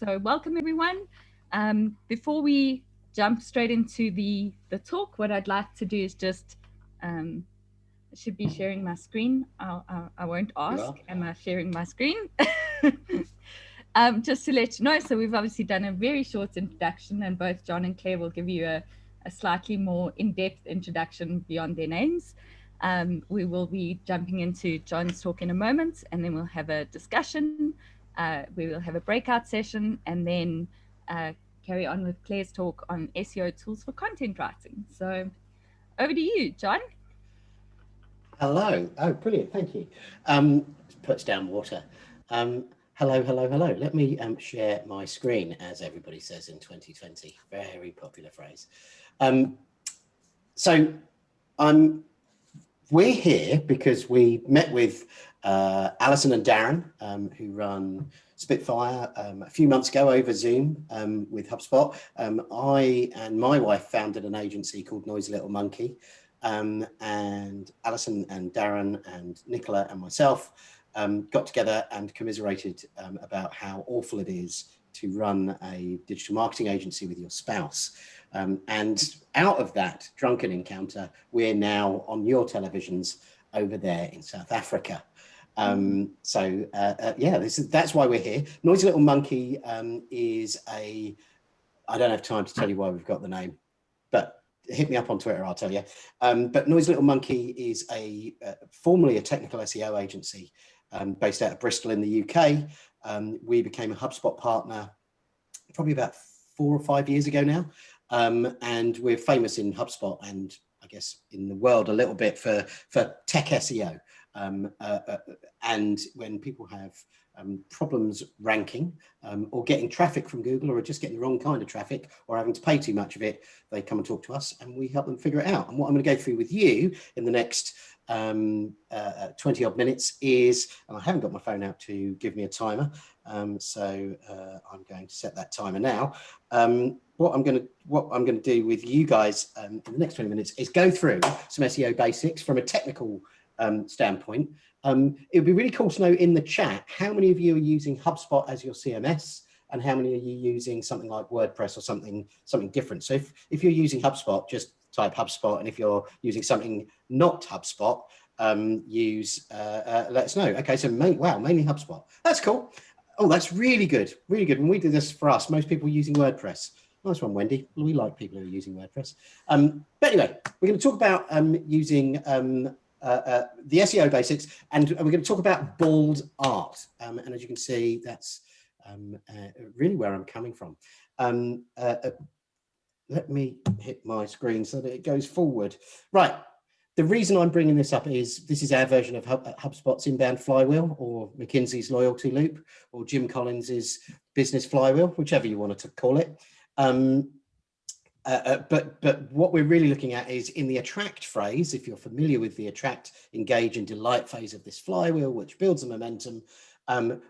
So welcome everyone. Before we jump straight into the talk, what I'd like to do is just, I should be sharing my screen. I won't You ask, are? am I sharing my screen? Just to let you know, so we've obviously done a very short introduction, and both John and Claire will give you a slightly more in-depth introduction beyond their names. We will be jumping into John's talk in a moment, and then we'll have a discussion. We will have a breakout session, and then carry on with Claire's talk on SEO tools for content writing. So over to you, John. Hello. Oh, brilliant. Thank you. Puts down water. Hello, hello, hello. Let me share my screen, as everybody says in 2020. Very popular phrase. So we're here because we met with Alison and Darren, who run Spitfire a few months ago over Zoom with HubSpot. I and my wife founded an agency called Noisy Little Monkey. And Alison and Darren and Nicola and myself got together and commiserated about how awful it is to run a digital marketing agency with your spouse. And out of that drunken encounter, we're now on your televisions over there in South Africa. Yeah, that's why we're here. Noisy Little Monkey is I don't have time to tell you why we've got the name, but hit me up on Twitter, I'll tell you. But Noisy Little Monkey is formerly a technical SEO agency based out of Bristol in the UK. We became a HubSpot partner probably about 4 or 5 years ago now. And we're famous in HubSpot and I guess in the world a little bit for tech SEO. And when people have problems ranking or getting traffic from Google, or just getting the wrong kind of traffic or having to pay too much of it, they come and talk to us and we help them figure it out. And what I'm going to go through with you in the next 20 odd minutes is, and I haven't got my phone out to give me a timer, so I'm going to set that timer now. What I'm going to do with you guys in the next 20 minutes is go through some SEO basics from a technical standpoint. It would be really cool to know in the chat how many of you are using HubSpot as your CMS and how many are you using something like WordPress or something different. So if you're using HubSpot, just type HubSpot, and if you're using something not HubSpot, let us know. Okay, so mainly HubSpot. That's cool. Oh, that's really good, really good. When we do this for us, most people are using WordPress. Nice one, Wendy. We like people who are using WordPress. But anyway, we're going to talk about using the SEO basics, and we're going to talk about bold art. And as you can see, that's really where I'm coming from. Let me hit my screen so that it goes forward. Right. The reason I'm bringing this up is this is our version of HubSpot's inbound flywheel, or McKinsey's loyalty loop, or Jim Collins's business flywheel, whichever you wanted to call it. But what we're really looking at is in the attract phrase. If you're familiar with the attract, engage, and delight phase of this flywheel, which builds the momentum,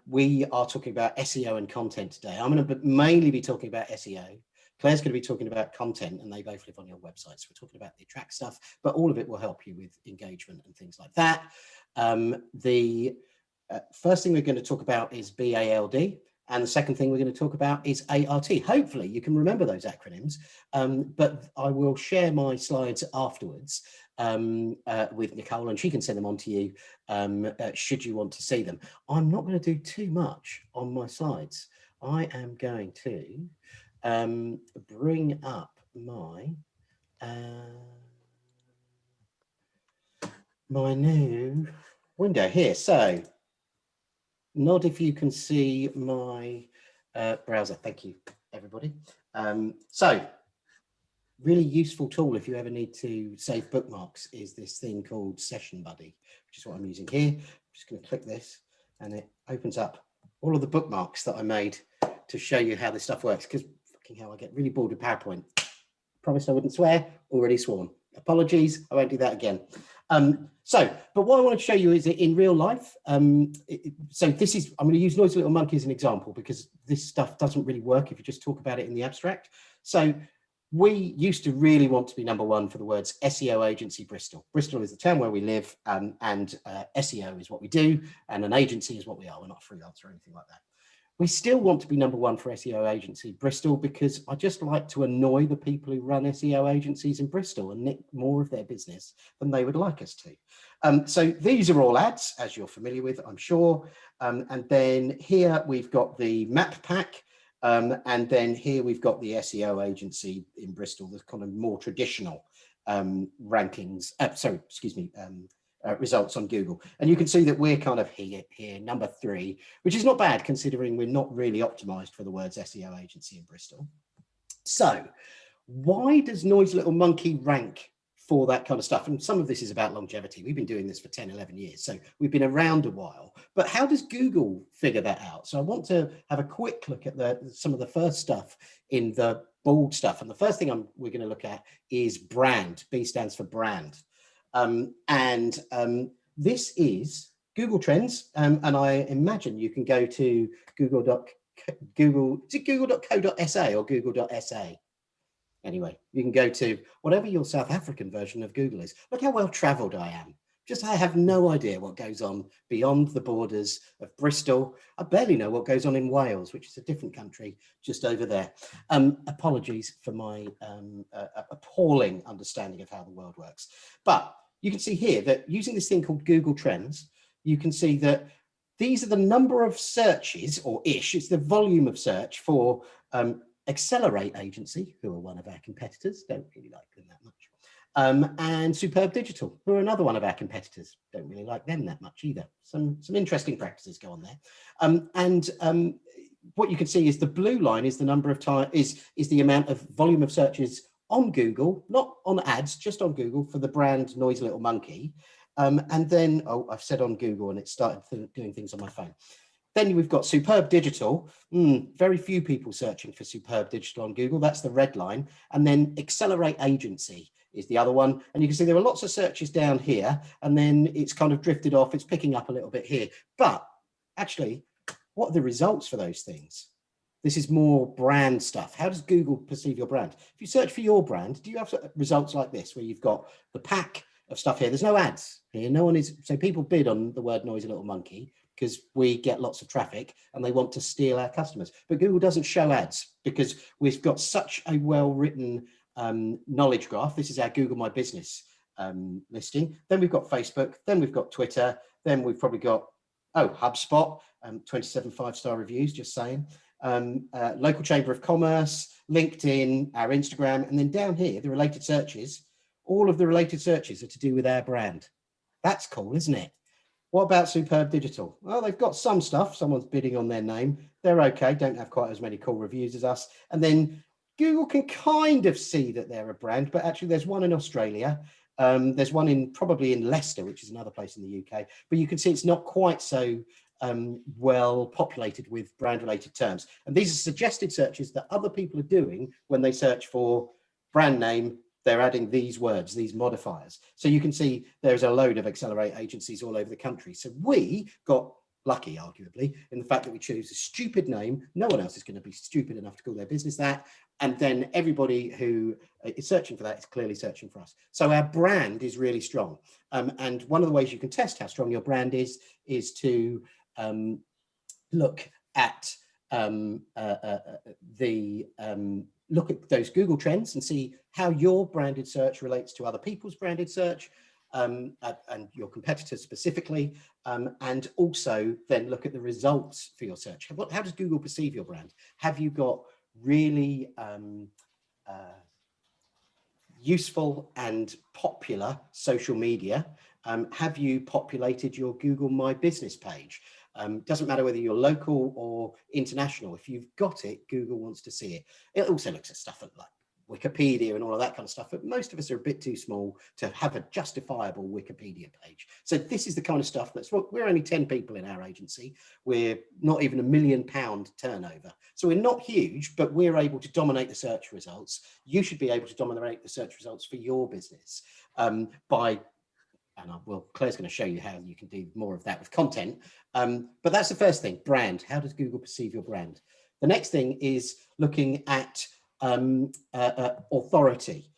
we are talking about SEO and content today. I'm going to mainly be talking about SEO. Claire's going to be talking about content, and they both live on your website. So we're talking about the attract stuff, but all of it will help you with engagement and things like that. The first thing we're going to talk about is BALD. And the second thing we're going to talk about is ART. Hopefully you can remember those acronyms, but I will share my slides afterwards with Nicole, and she can send them on to you should you want to see them. I'm not going to do too much on my slides. I am going to bring up my my new window here. So nod if you can see my browser. Thank you, everybody. So really useful tool if you ever need to save bookmarks is this thing called Session Buddy, which is what I'm using here. I'm just going to click this and it opens up all of the bookmarks that I made to show you how this stuff works, because fucking hell, I get really bored with PowerPoint. Promised I wouldn't swear, already sworn. Apologies, I won't do that again. But what I want to show you is in real life. So this is, I'm going to use Noisy Little Monkey as an example, because this stuff doesn't really work if you just talk about it in the abstract. So we used to really want to be #1 for the words SEO agency Bristol. Bristol is the town where we live, and SEO is what we do, and an agency is what we are. We're not freelance or anything like that. we still want to be number one for SEO agency Bristol, because I just like to annoy the people who run SEO agencies in Bristol and nick more of their business than they would like us to. So these are all ads, as you're familiar with, I'm sure. And then here we've got the map pack. And then here we've got the SEO agency in Bristol, the kind of more traditional rankings, results on Google. And you can see that we're kind of here, number 3, which is not bad considering we're not really optimized for the words SEO agency in Bristol. So why does Noisy Little Monkey rank for that kind of stuff? And some of this is about longevity. We've been doing this for 10, 11 years. So we've been around a while, but how does Google figure that out? So I want to have a quick look at some of the first stuff in the bold stuff. And the first thing we're going to look at is brand. B stands for brand. This is Google Trends. And I imagine you can go to google.co.sa or google.sa. Anyway, you can go to whatever your South African version of Google is. Look how well traveled I am. I have no idea what goes on beyond the borders of Bristol. I barely know what goes on in Wales, which is a different country just over there. Apologies for my appalling understanding of how the world works. But you can see here that using this thing called Google Trends, you can see that these are the number of searches, or ish, it's the volume of search for Accelerate Agency, who are one of our competitors, don't really like them that much. And Superb Digital, who are another one of our competitors, don't really like them that much either. Some interesting practices go on there. What you can see is the blue line is the number of time, is the amount of volume of searches on Google, not on ads, just on Google for the brand Noisy Little Monkey. And then, I've said on Google and it started doing things on my phone. Then we've got Superb Digital. Very few people searching for Superb Digital on Google. That's the red line. And then Accelerate Agency is the other one. And you can see there are lots of searches down here, and then it's kind of drifted off. It's picking up a little bit here. But actually, what are the results for those things? This is more brand stuff. How does Google perceive your brand? If you search for your brand, do you have results like this, where you've got the pack of stuff here? There's no ads here. No one is. So people bid on the word Noisy Little Monkey because we get lots of traffic and they want to steal our customers. But Google doesn't show ads because we've got such a well-written knowledge graph. This is our Google My Business listing. Then we've got Facebook. Then we've got Twitter. Then we've probably got, HubSpot, 27 5-star reviews, just saying. Local Chamber of Commerce, LinkedIn, our Instagram, and then down here, the related searches. All of the related searches are to do with our brand. That's cool, isn't it? What about Superb Digital? Well, they've got some stuff. Someone's bidding on their name. They're okay, don't have quite as many cool reviews as us. And then Google can kind of see that they're a brand, but actually there's one in Australia. There's one probably in Leicester, which is another place in the UK. But you can see it's not quite so well populated with brand related terms. And these are suggested searches that other people are doing when they search for brand name. They're adding these words, these modifiers. So you can see there's a load of Accelerate agencies all over the country. So we got lucky, arguably, in the fact that we chose a stupid name. No one else is going to be stupid enough to call their business that. And then everybody who is searching for that is clearly searching for us. So our brand is really strong. And one of the ways you can test how strong your brand is to look at look at those Google Trends and see how your branded search relates to other people's branded search, and your competitors specifically, and also then look at the results for your search. How does Google perceive your brand? Have you got really useful and popular social media? Have you populated your Google My Business page? Doesn't matter whether you're local or international. If you've got it, Google wants to see it. It also looks at stuff like Wikipedia and all of that kind of stuff, but most of us are a bit too small to have a justifiable Wikipedia page. So this is the kind of stuff we're only 10 people in our agency. We're not even £1 million turnover. So we're not huge, but we're able to dominate the search results. You should be able to dominate the search results for your business Claire's going to show you how you can do more of that with content. But that's the first thing, brand. How does Google perceive your brand? The next thing is looking at authority.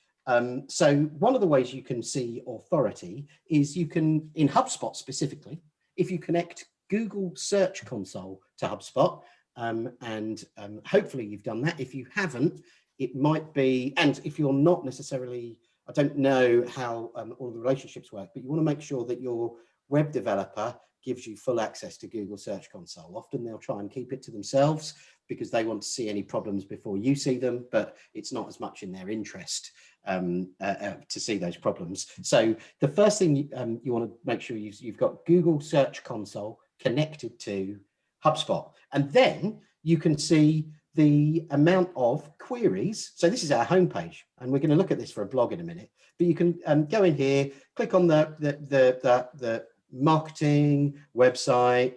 So one of the ways you can see authority is you can, in HubSpot specifically, if you connect Google Search Console to HubSpot, hopefully you've done that. If you haven't, it might be, and if you're not necessarily, I don't know how all the relationships work, but you want to make sure that your web developer gives you full access to Google Search Console. Often they'll try and keep it to themselves because they want to see any problems before you see them, but it's not as much in their interest to see those problems. So the first thing you want to make sure you've got Google Search Console connected to HubSpot, and then you can see the amount of queries. So this is our homepage, and we're going to look at this for a blog in a minute, but you can go in here, click on the marketing website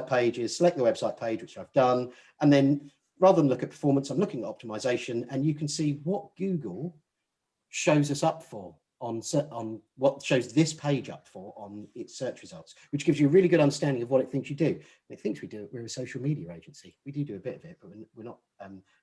pages, select the website page, which I've done, and then rather than look at performance, I'm looking at optimization, and you can see what Google shows us up for on what shows this page up for on its search results, which gives you a really good understanding of what it thinks you do. It thinks we do it. We're a social media agency. We do a bit of it, but we're not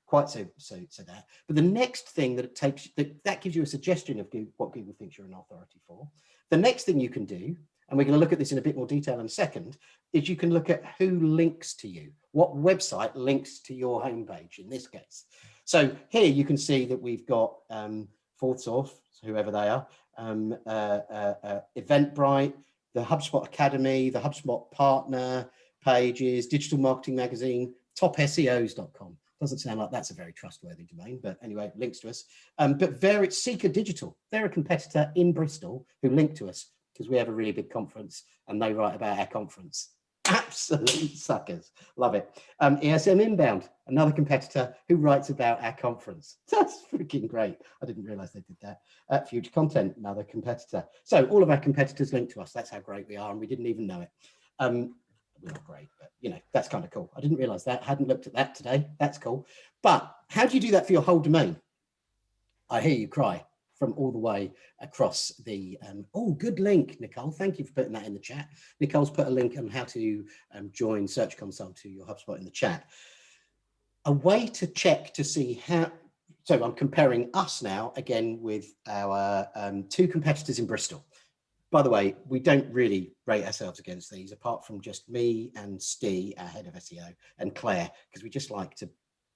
quite so that. But the next thing that it takes, that gives you a suggestion of what Google thinks you're an authority for. The next thing you can do, and we're going to look at this in a bit more detail in a second, is you can look at who links to you. What website links to your homepage in this case? So here you can see that we've got Fourth Source, whoever they are, Eventbrite, the HubSpot Academy, the HubSpot Partner pages, Digital Marketing Magazine, topseos.com. Doesn't sound like that's a very trustworthy domain, but anyway, links to us. But Seeker Digital, they're a competitor in Bristol who link to us because we have a really big conference and they write about our conference. Absolute suckers. Love it. ESM Inbound, another competitor who writes about our conference. That's freaking great. I didn't realize they did that. Future Content, another competitor. So all of our competitors link to us. That's how great we are, and we didn't even know it. We're not great, but you know, that's kind of cool. I didn't realize that. I hadn't looked at that today. That's cool. But how do you do that for your whole domain? I hear you cry from all the way across the, oh, good link, Nicole. Thank you for putting that in the chat. Nicole's put a link on how to join Search Console to your HubSpot in the chat. A way to check to see how, so I'm comparing us now again with our two competitors in Bristol. By the way, we don't really rate ourselves against these, apart from just me and Steve, our head of SEO, and Claire, because we just like to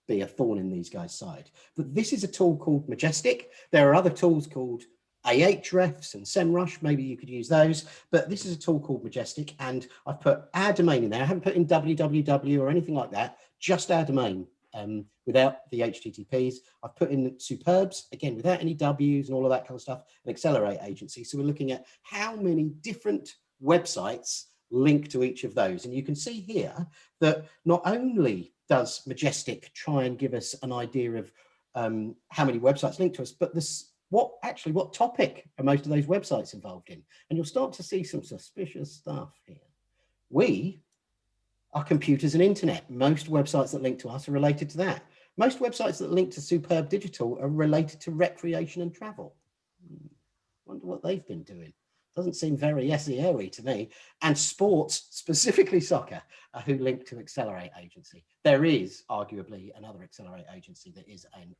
be a thorn in these guys' side. But this is a tool called Majestic. There are other tools called Ahrefs and SEMrush. Maybe you could use those, but this is a tool called Majestic, and I've put our domain in there. I haven't put in www or anything like that, just our domain. Without the HTTPs, I've put in Superbs, again, without any Ws and all of that kind of stuff, an Accelerate agency. So we're looking at how many different websites link to each of those. And you can see here that not only does Majestic try and give us an idea of how many websites link to us, but what topic are most of those websites involved in? And you'll start to see some suspicious stuff here. We are computers and internet. Most websites that link to us are related to that. Most websites that link to Superb Digital are related to recreation and travel. Wonder what they've been doing. Doesn't seem very SEO-y to me. And sports, specifically soccer, who link to Accelerate agency. There is arguably another Accelerate agency that is an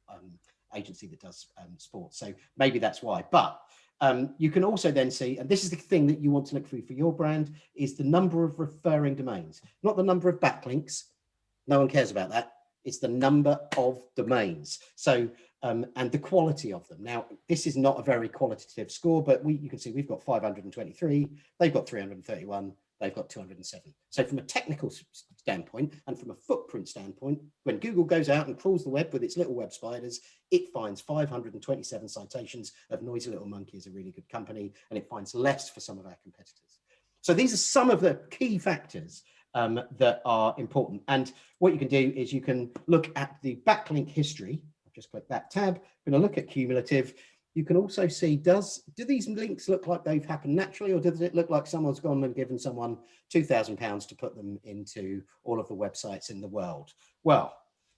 agency that does sports. So maybe that's why. But you can also then see, and this is the thing that you want to look for your brand, is the number of referring domains, not the number of backlinks. No one cares about that. It's the number of domains. So, and the quality of them. Now, this is not a very qualitative score, but you can see we've got 523, they've got 331, they've got 207. So from a technical standpoint and from a footprint standpoint, when Google goes out and crawls the web with its little web spiders, it finds 527 citations of Noisy Little Monkey is a really good company, and it finds less for some of our competitors. So these are some of the key factors that are important. And what you can do is you can look at the backlink history. I've just clicked that tab. I'm going to look at cumulative. You can also see, do these links look like they've happened naturally, or does it look like someone's gone and given someone £2,000 to put them into all of the websites in the world? Well,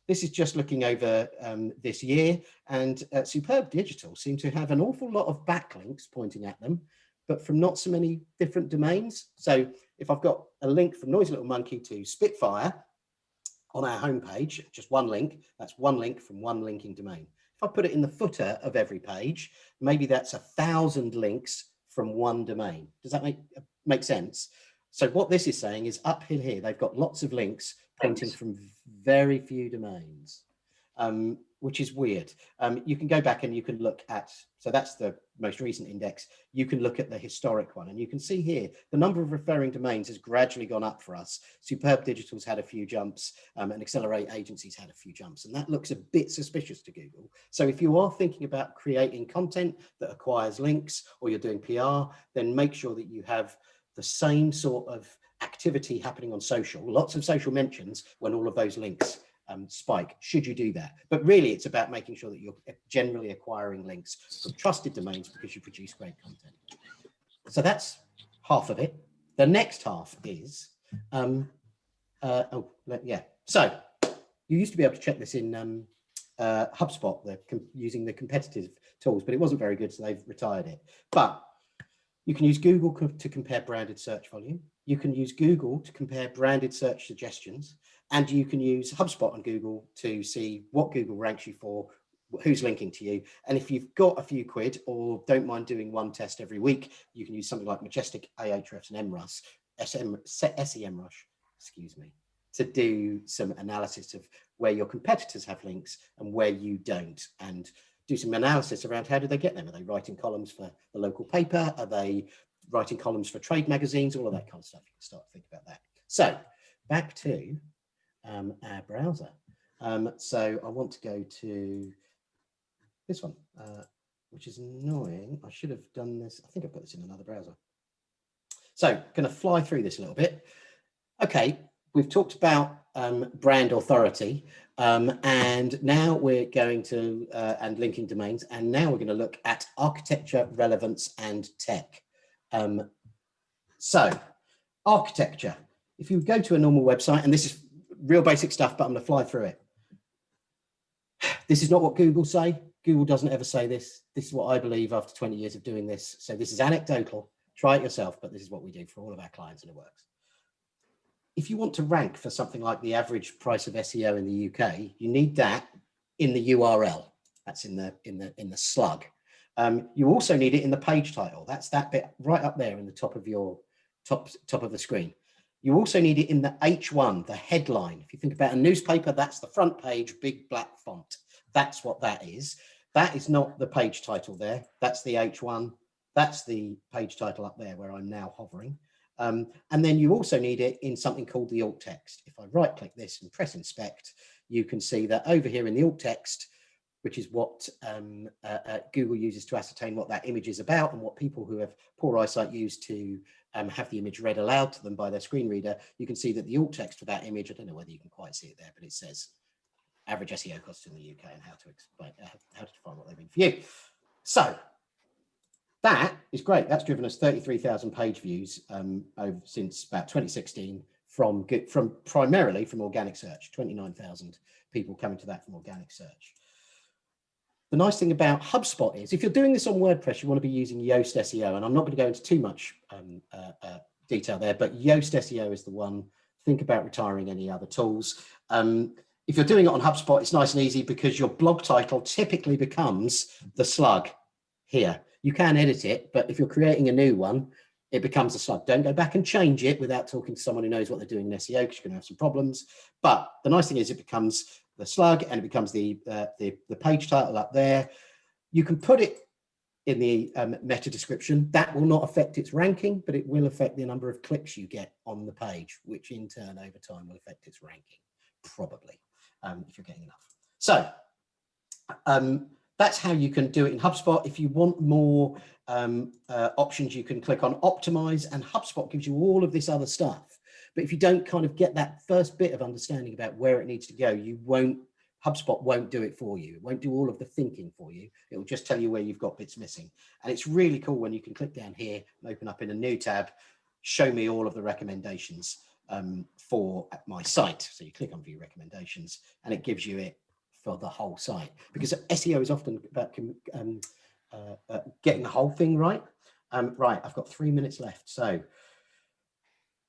this is just looking over this year, and Superb Digital seem to have an awful lot of backlinks pointing at them, but from not so many different domains. So if I've got a link from Noisy Little Monkey to Spitfire on our homepage, just one link, that's one link from one linking domain. If I put it in the footer of every page, maybe that's 1,000 links from one domain. Does that make sense? So what this is saying is up here, they've got lots of links pointing from very few domains, which is weird. You can go back and you can look at, so that's the most recent index. You can look at the historic one and you can see here, the number of referring domains has gradually gone up for us. Superb Digital's had a few jumps and Accelerate Agencies had a few jumps, and that looks a bit suspicious to Google. So if you are thinking about creating content that acquires links or you're doing PR, then make sure that you have the same sort of activity happening on social, lots of social mentions when all of those links spike, should you do that. But really it's about making sure that you're generally acquiring links from trusted domains because you produce great content. So that's half of it. The next half is, so you used to be able to check this in HubSpot, using the competitive tools, but it wasn't very good, so they've retired it. But you can use Google to compare branded search volume. You can use Google to compare branded search suggestions. And you can use HubSpot and Google to see what Google ranks you for, who's linking to you. And if you've got a few quid or don't mind doing one test every week, you can use something like Majestic, Ahrefs, and SEMrush, excuse me, to do some analysis of where your competitors have links and where you don't, and do some analysis around how do they get them? Are they writing columns for the local paper? Are they writing columns for trade magazines? All of that kind of stuff. You can start to think about that. So back to our browser. So I want to go to this one, which is annoying. I should have done this. I think I've got this in another browser. So going to fly through this a little bit. Okay, we've talked about brand authority, and now we're going to, and linking domains, and now we're going to look at architecture, relevance, and tech. So architecture, if you go to a normal website, and this is real basic stuff, but I'm going to fly through it. This is not what Google say. Google doesn't ever say this. This is what I believe after 20 years of doing this. So this is anecdotal. Try it yourself, but this is what we do for all of our clients, and it works. If you want to rank for something like the average price of SEO in the UK, you need that in the URL. That's in the slug. You also need it in the page title. That's that bit right up there in the top of your top of the screen. You also need it in the H1, the headline. If you think about a newspaper, that's the front page, big black font. That's what that is. That is not the page title there. That's the H1. That's the page title up there where I'm now hovering. And then you also need it in something called the alt text. If I right click this and press inspect, you can see that over here in the alt text, which is what Google uses to ascertain what that image is about and what people who have poor eyesight use to have the image read aloud to them by their screen reader. You can see that the alt text for that image, I don't know whether you can quite see it there, but it says average SEO costs in the UK and how to explain, how to define what they mean for you. So that is great. That's driven us 33,000 page views over since about 2016 from primarily from organic search, 29,000 people coming to that from organic search. The nice thing about HubSpot is if you're doing this on WordPress, you want to be using Yoast SEO, and I'm not going to go into too much detail there, but Yoast SEO is the one. Think about retiring any other tools. If you're doing it on HubSpot, it's nice and easy because your blog title typically becomes the slug here. You can edit it, but if you're creating a new one, it becomes a slug. Don't go back and change it without talking to someone who knows what they're doing in SEO, because you're going to have some problems. But the nice thing is it becomes the slug and it becomes the page title up there. You can put it in the meta description. That will not affect its ranking, but it will affect the number of clicks you get on the page, which in turn over time will affect its ranking, probably, if you're getting enough. So that's how you can do it in HubSpot. If you want more options, you can click on optimize, and HubSpot gives you all of this other stuff. But if you don't kind of get that first bit of understanding about where it needs to go, HubSpot won't do it for you. It won't do all of the thinking for you. It will just tell you where you've got bits missing. And it's really cool when you can click down here and open up in a new tab, show me all of the recommendations for my site. So you click on view recommendations and it gives you it for the whole site, because SEO is often about getting the whole thing right. Right, I've got 3 minutes left. So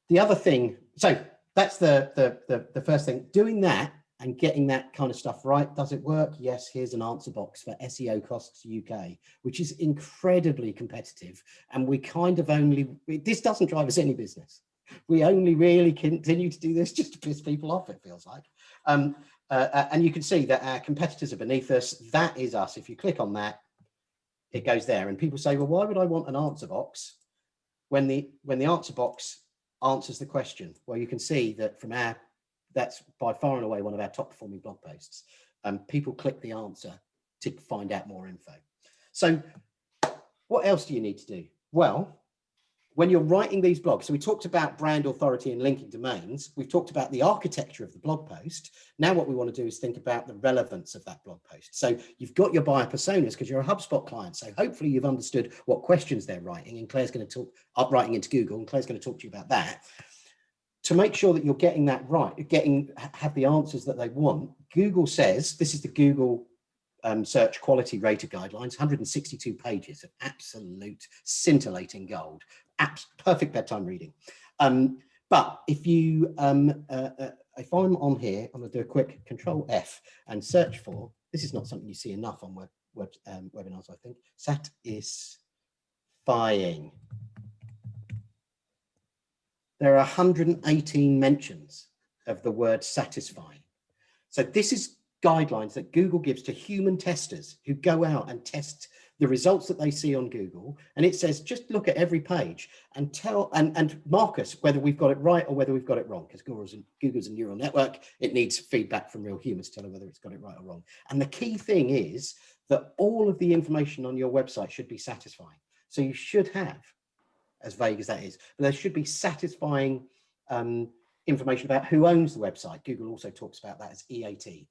the other thing, so that's the first thing, doing that and getting that kind of stuff right. Does it work? Yes, here's an answer box for SEO Costs UK, which is incredibly competitive. And we kind of this doesn't drive us any business. We only really continue to do this just to piss people off, it feels like. And you can see that our competitors are beneath us. That is us. If you click on that, it goes there. And people say, well, why would I want an answer box when the answer box answers the question? Well, you can see that from that's by far and away one of our top performing blog posts. People click the answer to find out more info. So what else do you need to do? Well, when you're writing these blogs, so we talked about brand authority and linking domains. We've talked about the architecture of the blog post. Now what we want to do is think about the relevance of that blog post. So you've got your buyer personas because you're a HubSpot client. So hopefully you've understood what questions they're writing, and Claire's going to talk up writing into Google, and Claire's going to talk to you about that. To make sure that you're getting that right, have the answers that they want, Google says, this is the Google search quality rater guidelines, 162 pages of absolute scintillating gold, perfect bedtime reading. But if you, if I'm on here, I'm going to do a quick Control F and search for, this is not something you see enough on webinars, I think, satisfying. There are 118 mentions of the word satisfying. So this is guidelines that Google gives to human testers who go out and test the results that they see on Google. And it says, just look at every page and tell and mark us whether we've got it right or whether we've got it wrong, because Google's a neural network. It needs feedback from real humans to tell it whether it's got it right or wrong. And the key thing is that all of the information on your website should be satisfying. So you should have, as vague as that is, but there should be satisfying information about who owns the website. Google also talks about that as EAT,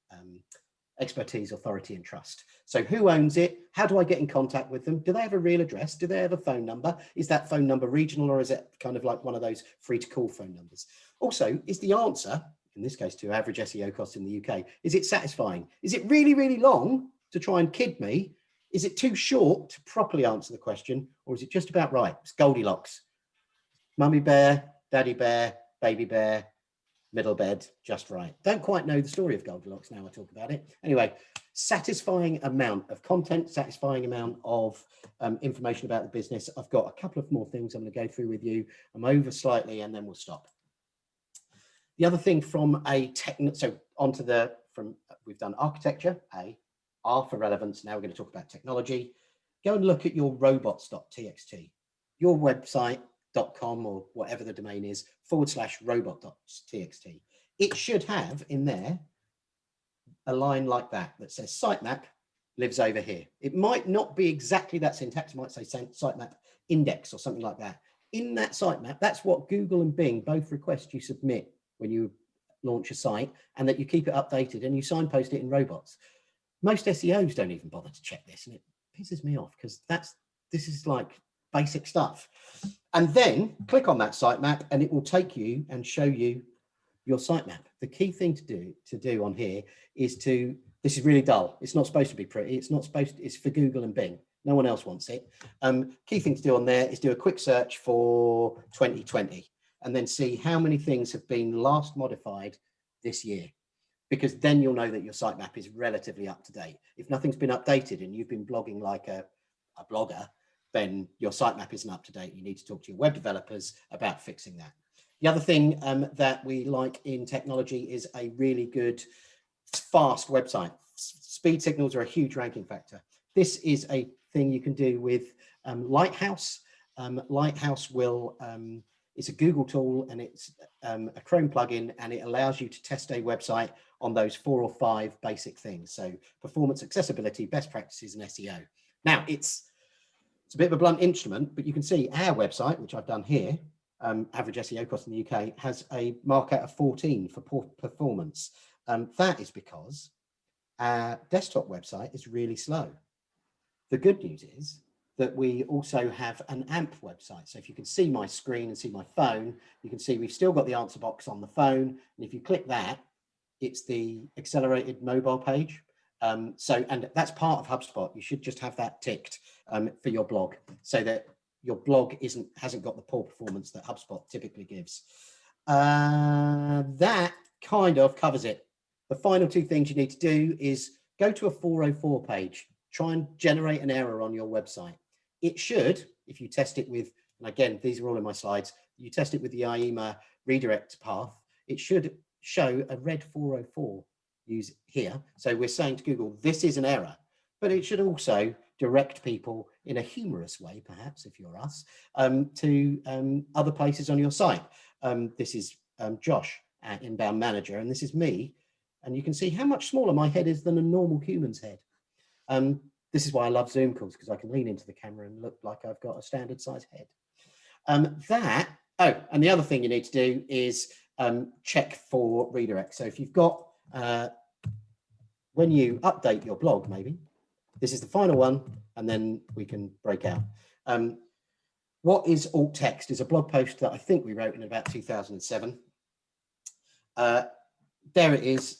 expertise, authority, and trust. So who owns it? How do I get in contact with them? Do they have a real address? Do they have a phone number? Is that phone number regional, or is it kind of like one of those free to call phone numbers? Also, is the answer, in this case to average SEO costs in the UK, is it satisfying? Is it really, really long to try and kid me? Is it too short to properly answer the question, or is it just about right? It's Goldilocks. Mummy bear, daddy bear, baby bear, middle bed, just right. Don't quite know the story of Goldilocks now I talk about it. Anyway, satisfying amount of content, satisfying amount of information about the business. I've got a couple of more things I'm going to go through with you. I'm over slightly and then we'll stop. The other thing from a so onto we've done architecture, R for relevance. Now we're going to talk about technology. Go and look at your robots.txt, your website.com or whatever the domain is, /robot.txt. It should have in there a line like that says sitemap lives over here. It might not be exactly that syntax. It might say sitemap index or something like that. In that sitemap, that's what Google and Bing both request you submit when you launch a site, and that you keep it updated and you signpost it in robots. Most SEOs don't even bother to check this, and it pisses me off because this is like basic stuff. And then click on that sitemap and it will take you and show you your sitemap. The key thing to do on here is this is really dull. It's not supposed to be pretty. It's for Google and Bing. No one else wants it. Key thing to do on there is do a quick search for 2020 and then see how many things have been last modified this year, because then you'll know that your sitemap is relatively up to date. If nothing's been updated and you've been blogging like a blogger, then your sitemap isn't up to date. You need to talk to your web developers about fixing that. The other thing that we like in technology is a really good, fast website. Speed signals are a huge ranking factor. This is a thing you can do with Lighthouse. Lighthouse it's a Google tool and it's a Chrome plugin, and it allows you to test a website on those 4 or 5 basic things. So performance, accessibility, best practices, and SEO. Now it's a bit of a blunt instrument, but you can see our website, which I've done here, average SEO cost in the UK, has a mark out of 14 for poor performance. That is because our desktop website is really slow. The good news is that we also have an AMP website. So if you can see my screen and see my phone, you can see we've still got the answer box on the phone. And if you click that, it's the accelerated mobile page. And that's part of HubSpot. You should just have that ticked for your blog so that your blog hasn't got the poor performance that HubSpot typically gives. That kind of covers it. The final 2 things you need to do is go to a 404 page, try and generate an error on your website. It should, if you test it with, and again, these are all in my slides, you test it with the IEMA redirect path, it should show a red 404 use here. So we're saying to Google, this is an error, but it should also direct people in a humorous way, perhaps, if you're us, to other places on your site. This is Josh at Inbound Manager, and this is me. And you can see how much smaller my head is than a normal human's head. This is why I love Zoom calls, because I can lean into the camera and look like I've got a standard size head. And the other thing you need to do is check for redirect. So if you've got, when you update your blog, maybe, this is the final one, and then we can break out. What is alt text is a blog post that I think we wrote in about 2007. There it is.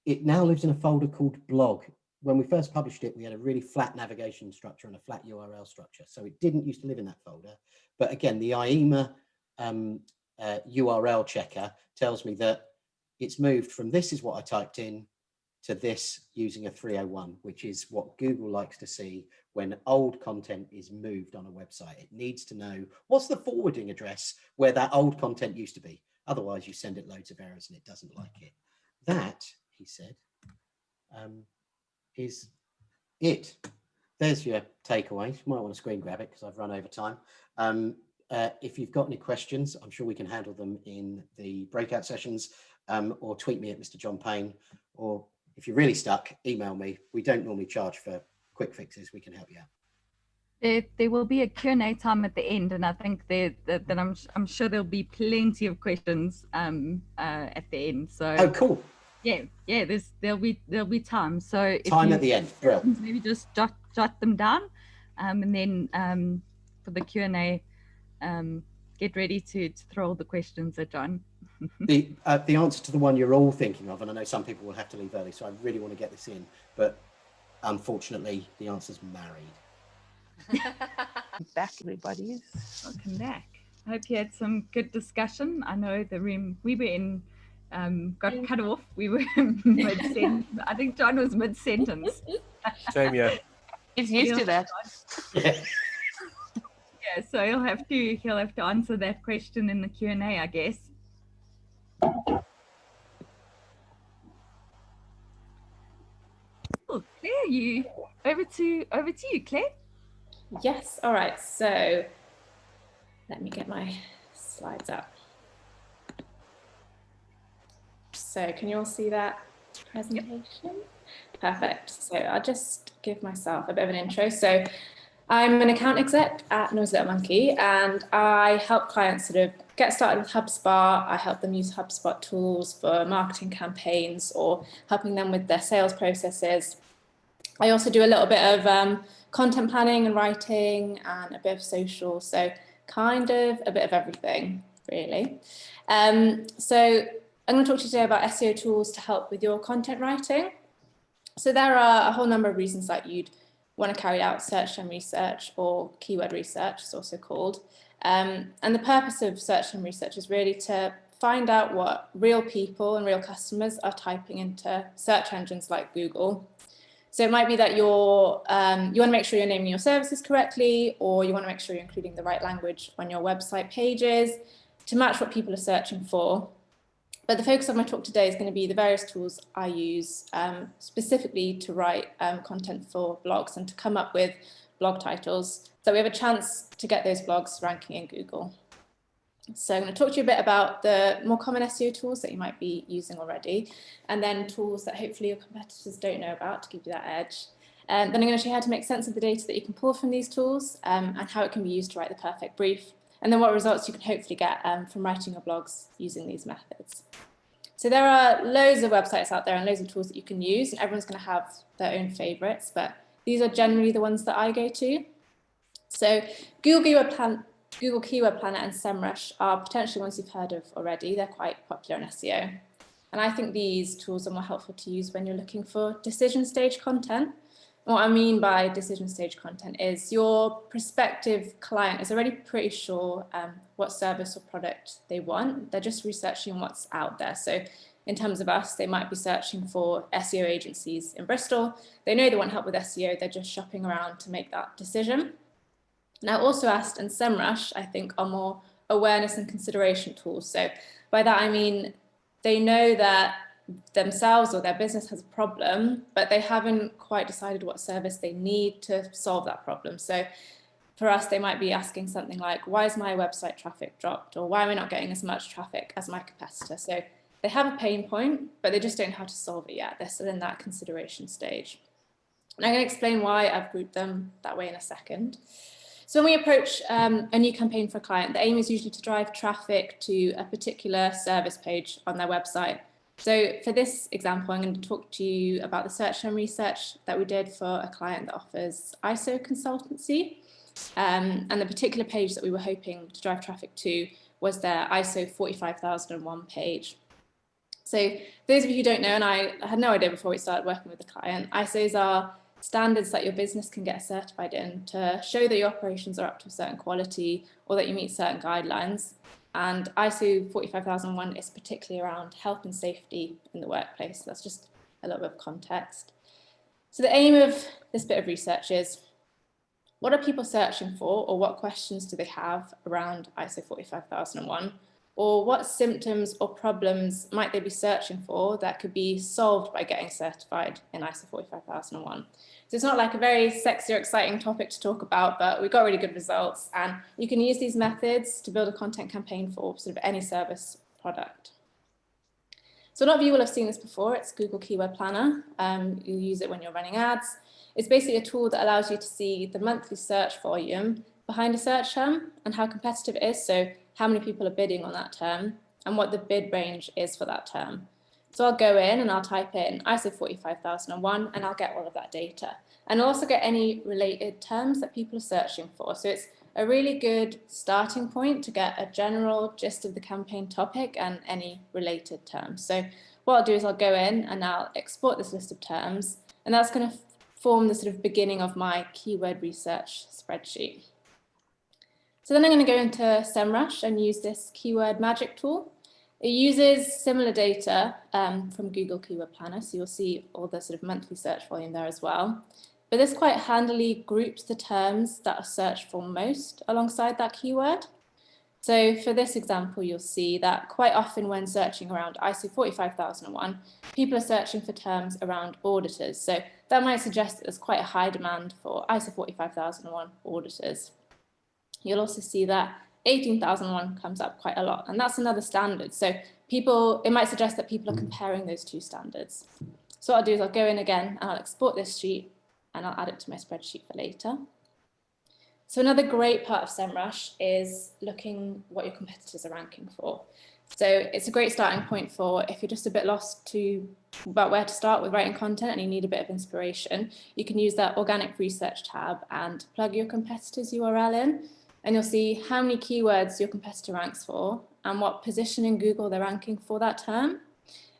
It now lives in a folder called blog. When we first published it, we had a really flat navigation structure and a flat URL structure. So it didn't used to live in that folder. But again, the IEMA URL checker tells me that it's moved from this is what I typed in to this using a 301, which is what Google likes to see when old content is moved on a website. It needs to know what's the forwarding address where that old content used to be. Otherwise, you send it loads of errors and it doesn't like it. That, he said, is it. There's your takeaway. You might want to screen grab it because I've run over time. If you've got any questions, I'm sure we can handle them in the breakout sessions, or tweet me at Mr. John Payne, or if you're really stuck, email me. We don't normally charge for quick fixes. We can help you out. There will be a Q&A time at the end, and I think that I'm sure there'll be plenty of questions at the end. So oh, cool. Yeah, there'll be time. So time at the end. Brilliant. Maybe just jot them down, and then for the Q&A, get ready to throw all the questions at John. The answer to the one you're all thinking of, and I know some people will have to leave early, so I really want to get this in, but unfortunately, the answer's married. Back, everybody. Welcome back. I hope you had some good discussion. I know the room we were in got cut off. We were mid-sentence. I think John was mid-sentence. Same, yeah. He's used to that. Yeah. Yeah, so he'll have to answer that question in the Q&A, I guess. Oh, Claire, over to you, Claire. Yes, all right, so let me get my slides up. So can you all see that presentation? Yep. Perfect. So I'll just give myself a bit of an intro. So I'm an account exec at Noisy Little Monkey, and I help clients sort of get started with HubSpot. I help them use HubSpot tools for marketing campaigns or helping them with their sales processes. I also do a little bit of content planning and writing and a bit of social, so kind of a bit of everything, really. So I'm going to talk to you today about SEO tools to help with your content writing. So there are a whole number of reasons that you'd want to carry out search term research, or keyword research, it's also called. And the purpose of search term research is really to find out what real people and real customers are typing into search engines like Google. So it might be that you want to make sure you're naming your services correctly, or you want to make sure you're including the right language on your website pages to match what people are searching for. But the focus of my talk today is going to be the various tools I use specifically to write content for blogs and to come up with blog titles, so we have a chance to get those blogs ranking in Google. So I'm going to talk to you a bit about the more common SEO tools that you might be using already, and then tools that hopefully your competitors don't know about to give you that edge. Then I'm going to show you how to make sense of the data that you can pull from these tools and how it can be used to write the perfect brief, and then what results you can hopefully get from writing your blogs using these methods. So there are loads of websites out there and loads of tools that you can use, and everyone's going to have their own favorites, but these are generally the ones that I go to. So Google Keyword Planner and SEMrush are potentially ones you've heard of already. They're quite popular in SEO. And I think these tools are more helpful to use when you're looking for decision stage content. What I mean by decision stage content is your prospective client is already pretty sure what service or product they want. They're just researching what's out there. So in terms of us, they might be searching for SEO agencies in Bristol. They know they want help with SEO. They're just shopping around to make that decision. Now, Also Asked and SEMrush, I think, are more awareness and consideration tools. So by that I mean they know that themselves or their business has a problem, but they haven't quite decided what service they need to solve that problem. So for us, they might be asking something like, why is my website traffic dropped? Or why am I not getting as much traffic as my competitor? So they have a pain point, but they just don't know how to solve it yet. They're still in that consideration stage. And I'm going to explain why I've grouped them that way in a second. So when we approach a new campaign for a client, the aim is usually to drive traffic to a particular service page on their website. So for this example, I'm going to talk to you about the search term research that we did for a client that offers ISO consultancy. And the particular page that we were hoping to drive traffic to was their ISO 45001 page. So those of you who don't know, and I had no idea before we started working with the client, ISOs are standards that your business can get certified in to show that your operations are up to a certain quality or that you meet certain guidelines. And ISO 45001 is particularly around health and safety in the workplace. So that's just a little bit of context. So the aim of this bit of research is, what are people searching for, or what questions do they have around ISO 45001? Or what symptoms or problems might they be searching for that could be solved by getting certified in ISO 45001? So it's not like a very sexy or exciting topic to talk about, but we got really good results, and you can use these methods to build a content campaign for sort of any service product. So a lot of you will have seen this before. It's Google Keyword Planner. You use it when you're running ads. It's basically a tool that allows you to see the monthly search volume behind a search term and how competitive it is. So how many people are bidding on that term and what the bid range is for that term. So I'll go in and I'll type in ISO 45001 and I'll get all of that data. And I'll also get any related terms that people are searching for. So it's a really good starting point to get a general gist of the campaign topic and any related terms. So what I'll do is I'll go in and I'll export this list of terms, and that's going to form the sort of beginning of my keyword research spreadsheet. So then I'm going to go into SEMrush and use this keyword magic tool. It uses similar data from Google Keyword Planner, so you'll see all the sort of monthly search volume there as well. But this quite handily groups the terms that are searched for most alongside that keyword. So for this example, you'll see that quite often when searching around ISO 45001, people are searching for terms around auditors. So that might suggest that there's quite a high demand for ISO 45001 auditors. You'll also see that 18001 comes up quite a lot, and that's another standard. So it might suggest that people are comparing those two standards. So what I'll do is I'll go in again and I'll export this sheet and I'll add it to my spreadsheet for later. So another great part of SEMrush is looking what your competitors are ranking for. So it's a great starting point for if you're just a bit lost about where to start with writing content and you need a bit of inspiration. You can use that organic research tab and plug your competitor's URL in, and you'll see how many keywords your competitor ranks for and what position in Google they're ranking for that term.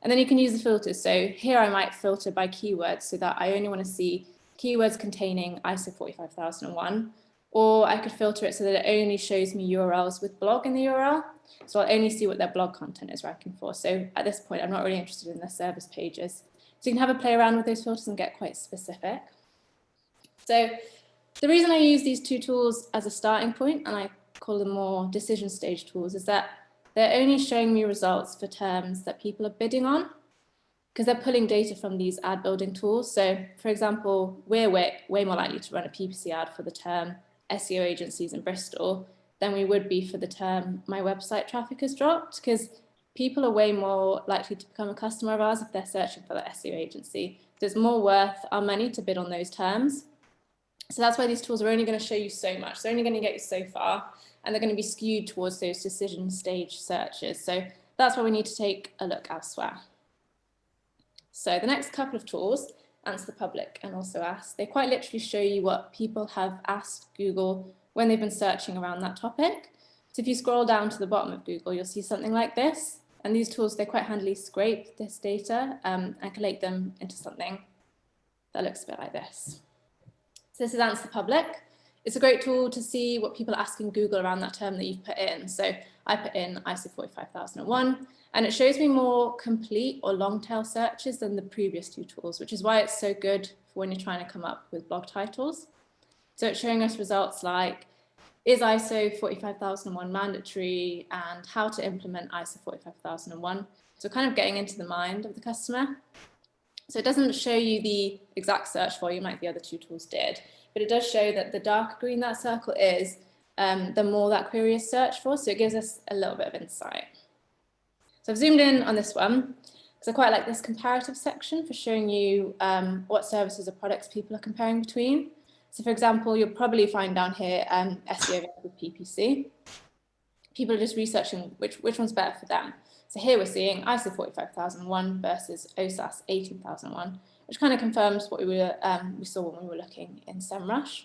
And then you can use the filters. So here I might filter by keywords so that I only want to see keywords containing ISO 45001, or I could filter it so that it only shows me URLs with blog in the URL. So I'll only see what their blog content is ranking for. So at this point, I'm not really interested in their service pages. So you can have a play around with those filters and get quite specific. So the reason I use these two tools as a starting point, and I call them more decision stage tools, is that they're only showing me results for terms that people are bidding on, because they're pulling data from these ad building tools. So for example, we're way more likely to run a PPC ad for the term SEO agencies in Bristol than we would be for the term my website traffic has dropped, because people are way more likely to become a customer of ours if they're searching for the SEO agency. So it's more worth our money to bid on those terms. So that's why these tools are only going to show you so much. They're only going to get you so far, and they're going to be skewed towards those decision stage searches. So that's why we need to take a look elsewhere. So the next couple of tools, Answer the Public and Also Ask, they quite literally show you what people have asked Google when they've been searching around that topic. So if you scroll down to the bottom of Google, you'll see something like this. And these tools, they quite handily scrape this data and collate them into something that looks a bit like this. So this is Answer the Public. It's a great tool to see what people are asking Google around that term that you've put in. So I put in ISO 45001, and it shows me more complete or long tail searches than the previous two tools, which is why it's so good for when you're trying to come up with blog titles. So it's showing us results like is ISO 45001 mandatory, and how to implement ISO 45001. So kind of getting into the mind of the customer. So it doesn't show you the exact search volume like the other two tools did, but it does show that the darker green that circle is, the more that query is searched for. So it gives us a little bit of insight. So I've zoomed in on this one because I quite like this comparative section for showing you what services or products people are comparing between. So for example, you'll probably find down here SEO with PPC. People are just researching which one's better for them. So here we're seeing ISO 45001 versus OSAS 18001, which kind of confirms what we saw when we were looking in SEMrush.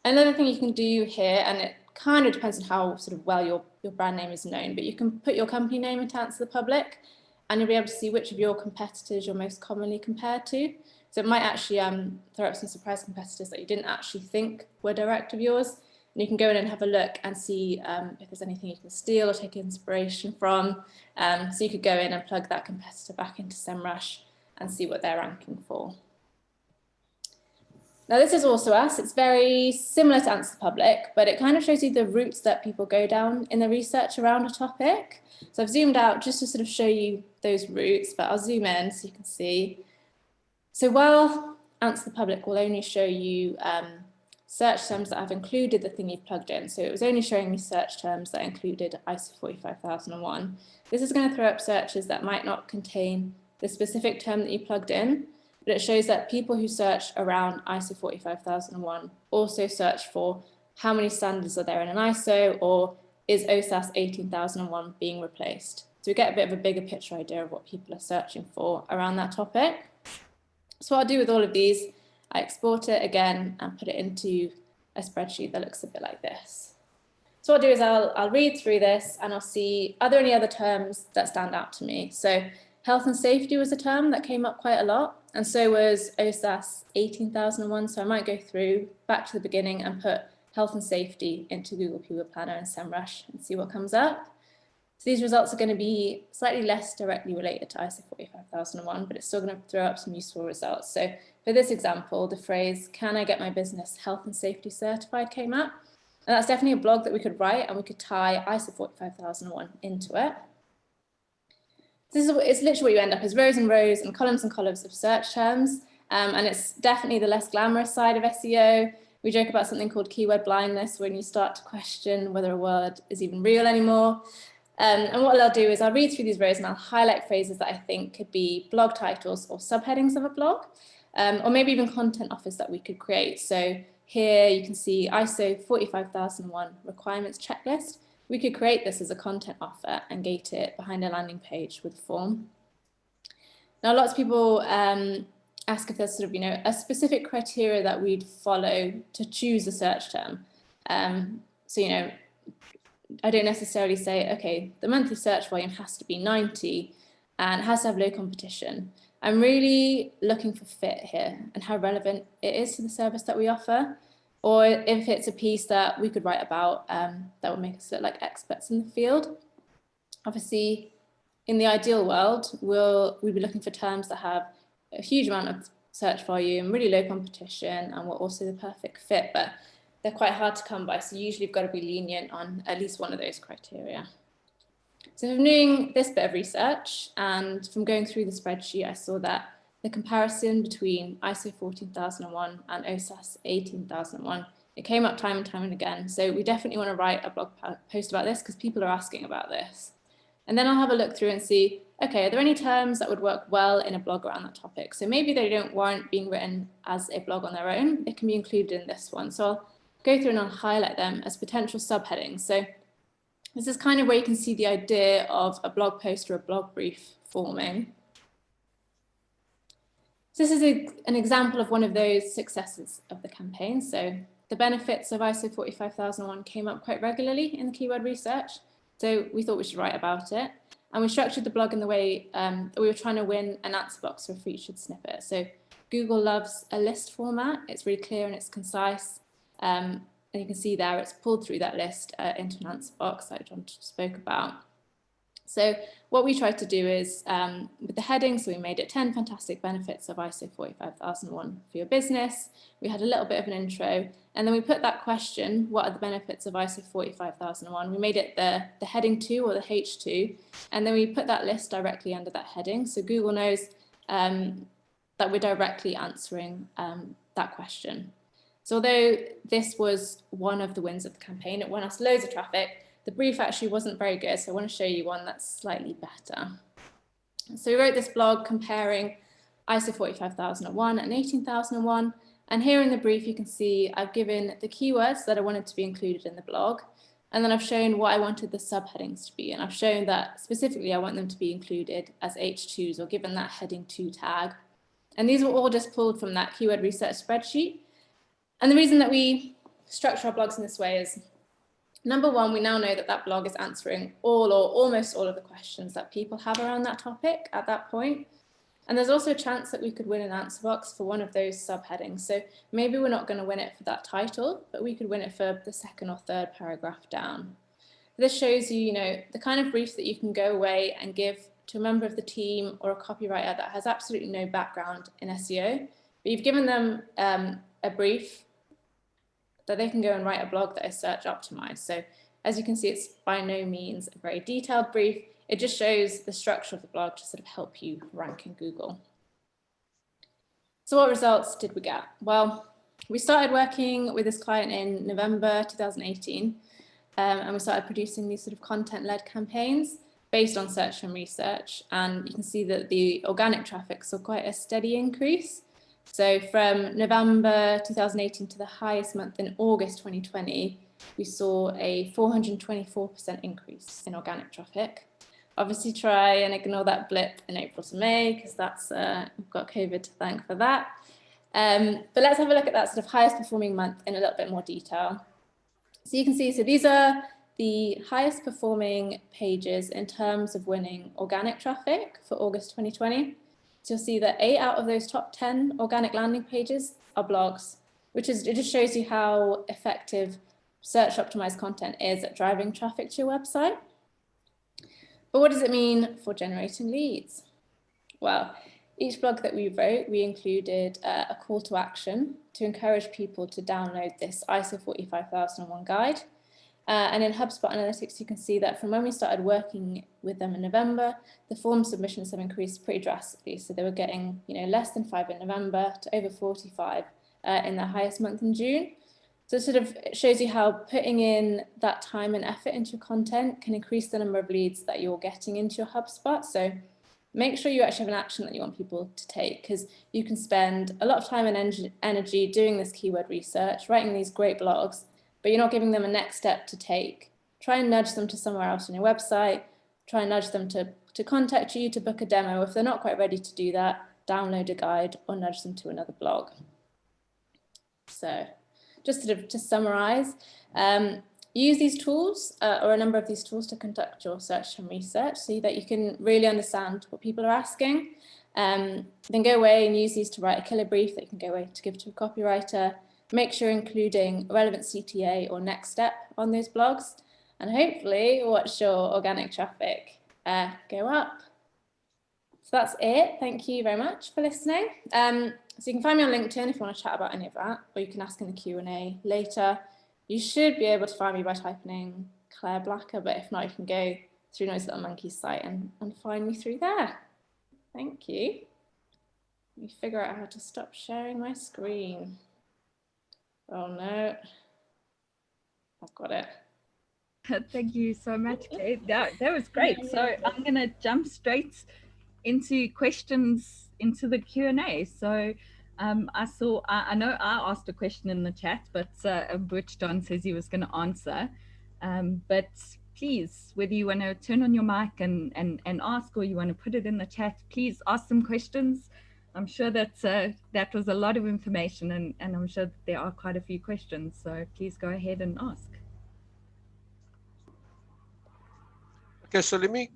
Another thing you can do here, and it kind of depends on how sort of well your brand name is known, but you can put your company name into Answer the Public, and you'll be able to see which of your competitors you're most commonly compared to. So it might actually throw up some surprise competitors that you didn't actually think were direct of yours. And you can go in and have a look and see if there's anything you can steal or take inspiration from. So you could go in and plug that competitor back into SEMrush and see what they're ranking for. Now this is also us. It's very similar to Answer the Public, but it kind of shows you the routes that people go down in the research around a topic. So I've zoomed out just to sort of show you those routes, but I'll zoom in so you can see. So while Answer the Public will only show you search terms that have included the thing you've plugged in, so it was only showing me search terms that included ISO 45001. This is going to throw up searches that might not contain the specific term that you plugged in, but it shows that people who search around ISO 45001 also search for how many standards are there in an ISO, or is OSAS 18001 being replaced. So we get a bit of a bigger picture idea of what people are searching for around that topic. So what I'll do with all of these, I export it again and put it into a spreadsheet that looks a bit like this. So what I'll do is I'll read through this and I'll see, are there any other terms that stand out to me? So health and safety was a term that came up quite a lot, and so was OSAS 18001. So I might go through back to the beginning and put health and safety into Google Keyword Planner and SEMrush and see what comes up. So these results are going to be slightly less directly related to ISO 45001, but it's still going to throw up some useful results. So for this example, the phrase, "Can I get my business health and safety certified?" came up. And that's definitely a blog that we could write, and we could tie ISO 45001 into it. It's literally what you end up is rows and rows and columns of search terms. And it's definitely the less glamorous side of SEO. We joke about something called keyword blindness, when you start to question whether a word is even real anymore. And what I'll do is I'll read through these rows and I'll highlight phrases that I think could be blog titles or subheadings of a blog, or maybe even content offers that we could create. So here you can see ISO 45001 requirements checklist. We could create this as a content offer and gate it behind a landing page with a form. Now, lots of people ask if there's sort of, a specific criteria that we'd follow to choose a search term. So, I don't necessarily say, okay, the monthly search volume has to be 90 and it has to have low competition. I'm really looking for fit here and how relevant it is to the service that we offer, or if it's a piece that we could write about that would make us look like experts in the field. Obviously, in the ideal world, we'll be looking for terms that have a huge amount of search volume, really low competition, and we're also the perfect fit, but they're quite hard to come by. So usually you've got to be lenient on at least one of those criteria. So from doing this bit of research and from going through the spreadsheet, I saw that the comparison between ISO 14001 and OSAS 18001, it came up time and time and again. So we definitely want to write a blog post about this because people are asking about this. And then I'll have a look through and see, okay, are there any terms that would work well in a blog around that topic? So maybe they don't warrant being written as a blog on their own. It can be included in this one. So I'll go through and I'll highlight them as potential subheadings. So this is kind of where you can see the idea of a blog post or a blog brief forming. So this is an example of one of those successes of the campaign. So the benefits of ISO 45001 came up quite regularly in the keyword research. So we thought we should write about it. And we structured the blog in the way that we were trying to win an answer box for a featured snippet. So Google loves a list format. It's really clear and it's concise. And you can see there, it's pulled through that list into an answer box that John spoke about. So what we tried to do is, with the heading, so we made it 10 fantastic benefits of ISO 45001 for your business. We had a little bit of an intro, and then we put that question, what are the benefits of ISO 45001? We made it the heading 2 or the H2, and then we put that list directly under that heading. So Google knows that we're directly answering that question. So although this was one of the wins of the campaign, it won us loads of traffic, the brief actually wasn't very good, so I want to show you one that's slightly better. So we wrote this blog comparing ISO 45001 and 18001, and here in the brief you can see I've given the keywords that I wanted to be included in the blog, and then I've shown what I wanted the subheadings to be, and I've shown that specifically I want them to be included as H2s or given that heading 2 tag. And these were all just pulled from that keyword research spreadsheet. And the reason that we structure our blogs in this way is, number one, we now know that that blog is answering all or almost all of the questions that people have around that topic at that point. And there's also a chance that we could win an answer box for one of those subheadings. So maybe we're not going to win it for that title, but we could win it for the second or third paragraph down. This shows you, the kind of brief that you can go away and give to a member of the team or a copywriter that has absolutely no background in SEO, but you've given them a brief that they can go and write a blog that is search optimized. So as you can see, it's by no means a very detailed brief. It just shows the structure of the blog to sort of help you rank in Google. So what results did we get? Well, we started working with this client in November 2018, and we started producing these sort of content-led campaigns based on search and research. And you can see that the organic traffic saw quite a steady increase. So from November 2018 to the highest month in August 2020, we saw a 424% increase in organic traffic. Obviously try and ignore that blip in April to May, because that's we've got COVID to thank for that. But let's have a look at that sort of highest performing month in a little bit more detail. So you can see, so these are the highest performing pages in terms of winning organic traffic for August 2020. So you'll see that 8 out of those top 10 organic landing pages are blogs, which is, it just shows you how effective search optimized content is at driving traffic to your website. But what does it mean for generating leads? Well, each blog that we wrote, we included a call to action to encourage people to download this ISO 45001 guide. And in HubSpot Analytics, you can see that from when we started working with them in November, the form submissions have increased pretty drastically. So they were getting, less than 5 in November to over 45 in their highest month in June. So it sort of shows you how putting in that time and effort into your content can increase the number of leads that you're getting into your HubSpot. So make sure you actually have an action that you want people to take, because you can spend a lot of time and energy doing this keyword research, writing these great blogs, but you're not giving them a next step to take. Try and nudge them to somewhere else on your website. Try and nudge them to contact you to book a demo. If they're not quite ready to do that, download a guide or nudge them to another blog. So just sort of to summarize, use these tools or a number of these tools to conduct your search and research so that you can really understand what people are asking. Then go away and use these to write a killer brief that you can go away to give to a copywriter. Make sure you're including relevant CTA or next step on those blogs, and hopefully watch your organic traffic go up. So that's it. Thank you very much for listening. So you can find me on LinkedIn if you want to chat about any of that, or you can ask in the Q&A later. You should be able to find me by typing in Claire Blacker, but if not, you can go through Noisy Little Monkey's site and find me through there. Thank you. Let me figure out how to stop sharing my screen. Oh no, I've got it. Thank you so much, Kate. That was great. So I'm going to jump straight into questions into the Q&A. So I know I asked a question in the chat, but which John says he was going to answer. But please, whether you want to turn on your mic and ask, or you want to put it in the chat, please ask some questions. I'm sure that that was a lot of information, and I'm sure that there are quite a few questions. So please go ahead and ask. Okay, so let me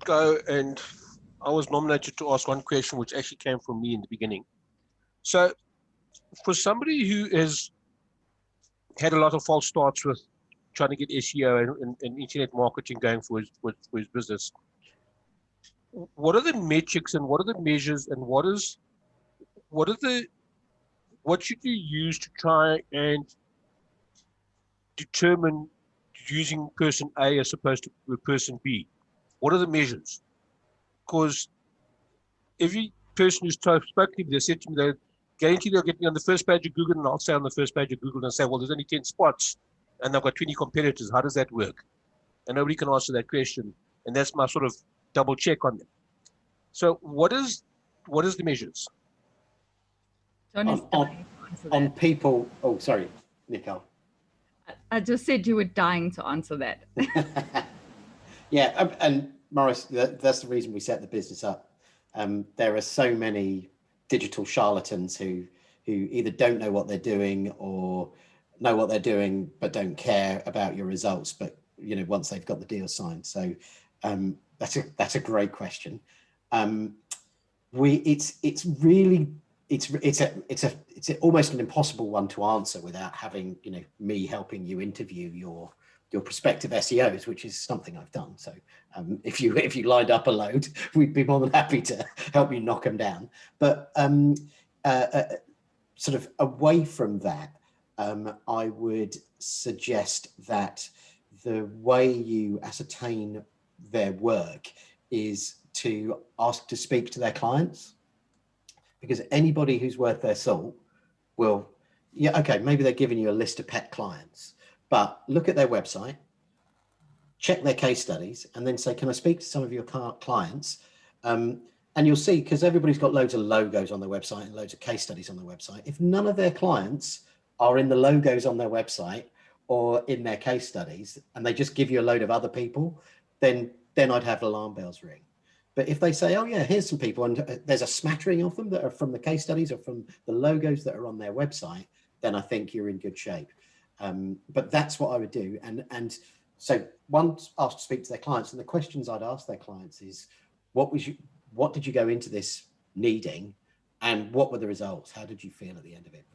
go, and I was nominated to ask one question which actually came from me in the beginning. So for somebody who has had a lot of false starts with trying to get SEO and internet marketing going for his business, what are the metrics and what are the measures and what should you use to try and determine using person A as opposed to person B? What are the measures? Because every person who's spoken to me, they said to me, they guarantee they'll get me on the first page of Google, and I'll say on the first page of Google and say, well, there's only 10 spots and I've got 20 competitors. How does that work? And nobody can answer that question. And that's my sort of double check on them. So what is the measures? John is dying to answer that. On people, oh, sorry, Nicole. I just said you were dying to answer that. Yeah, and Morris, that's the reason we set the business up. There are so many digital charlatans who either don't know what they're doing or know what they're doing but don't care about your results. But you know, once they've got the deal signed, so that's a great question. It's almost an impossible one to answer without having, you know, me helping you interview your prospective SEOs, which is something I've done. So if you lined up a load, we'd be more than happy to help you knock them down. But sort of away from that, I would suggest that the way you ascertain their work is to ask to speak to their clients, because anybody who's worth their salt will, yeah, okay, maybe they're giving you a list of pet clients, but look at their website, check their case studies, and then say, can I speak to some of your clients? And you'll see, because everybody's got loads of logos on their website and loads of case studies on their website. If none of their clients are in the logos on their website or in their case studies, and they just give you a load of other people, then I'd have alarm bells ring. But if they say, oh yeah, here's some people, and there's a smattering of them that are from the case studies or from the logos that are on their website, then I think you're in good shape. But that's what I would do. And so once asked to speak to their clients, and the questions I'd ask their clients is, what did you go into this needing, and what were the results? How did you feel at the end of it?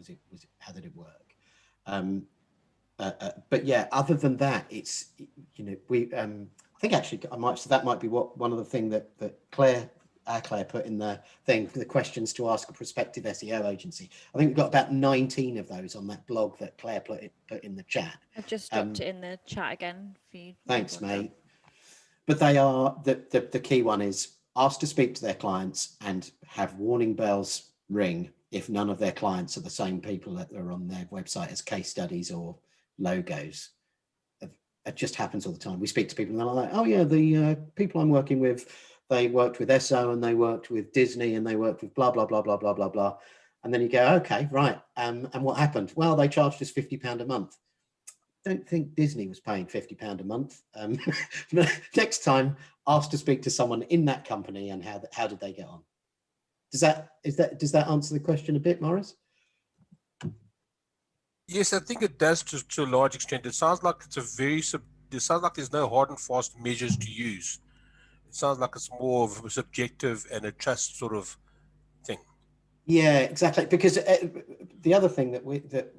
How did it work? But yeah, other than that, it's, you know, I think actually that might be one of the things that Claire put in the thing, for the questions to ask a prospective SEO agency. I think we've got about 19 of those on that blog that Claire put in the chat. I've just dropped it in the chat again for you. Thanks, mate. But they are, the key one is ask to speak to their clients and have warning bells ring if none of their clients are the same people that are on their website as case studies or logos. It just happens all the time. We speak to people and they're like, oh yeah, the people I'm working with, they worked with SO and they worked with Disney and they worked with blah, blah, blah, blah, blah, blah, blah. And then you go, okay, right. And what happened? Well, they charged us £50 a month. Don't think Disney was paying £50 a month. Next time, ask to speak to someone in that company and how did they get on? Does that answer the question a bit, Morris? Yes, I think it does to a large extent. It sounds like it sounds like there's no hard and fast measures to use. It sounds like it's more of a subjective and a trust sort of thing. Yeah, exactly. Because the other thing that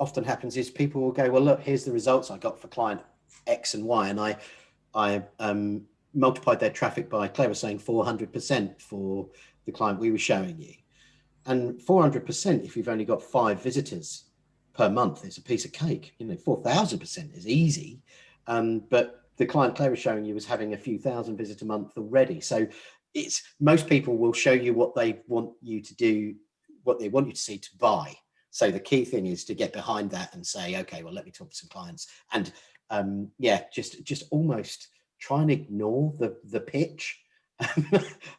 often happens is people will go, well, look, here's the results I got for client X and Y, and I multiplied their traffic by, Claire was saying, 400% for the client we were showing you. And 400%, if you've only got 5 visitors per month, is a piece of cake. You know, 4,000% is easy. But the client Claire was showing you was having a few thousand visitors a month already. So most people will show you what they want you to do, what they want you to see to buy. So the key thing is to get behind that and say, okay, well, let me talk to some clients. And just almost try and ignore the pitch.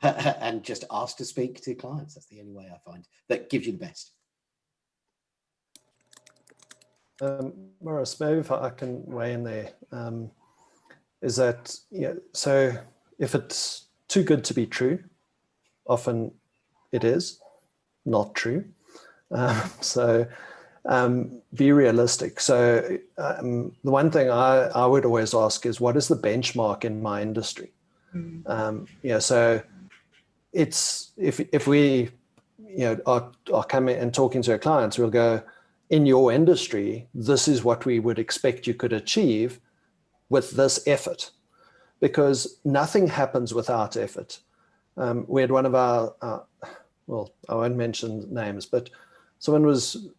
And just ask to speak to clients. That's the only way I find that gives you the best. Morris, maybe if I can weigh in there, is that, so if it's too good to be true, often it is not true. So be realistic. So the one thing I would always ask is, what is the benchmark in my industry? So it's if we are coming and talking to our clients, we'll go, in your industry, this is what we would expect you could achieve with this effort. because nothing happens without effort. We had one of our, well, I won't mention names, but someone was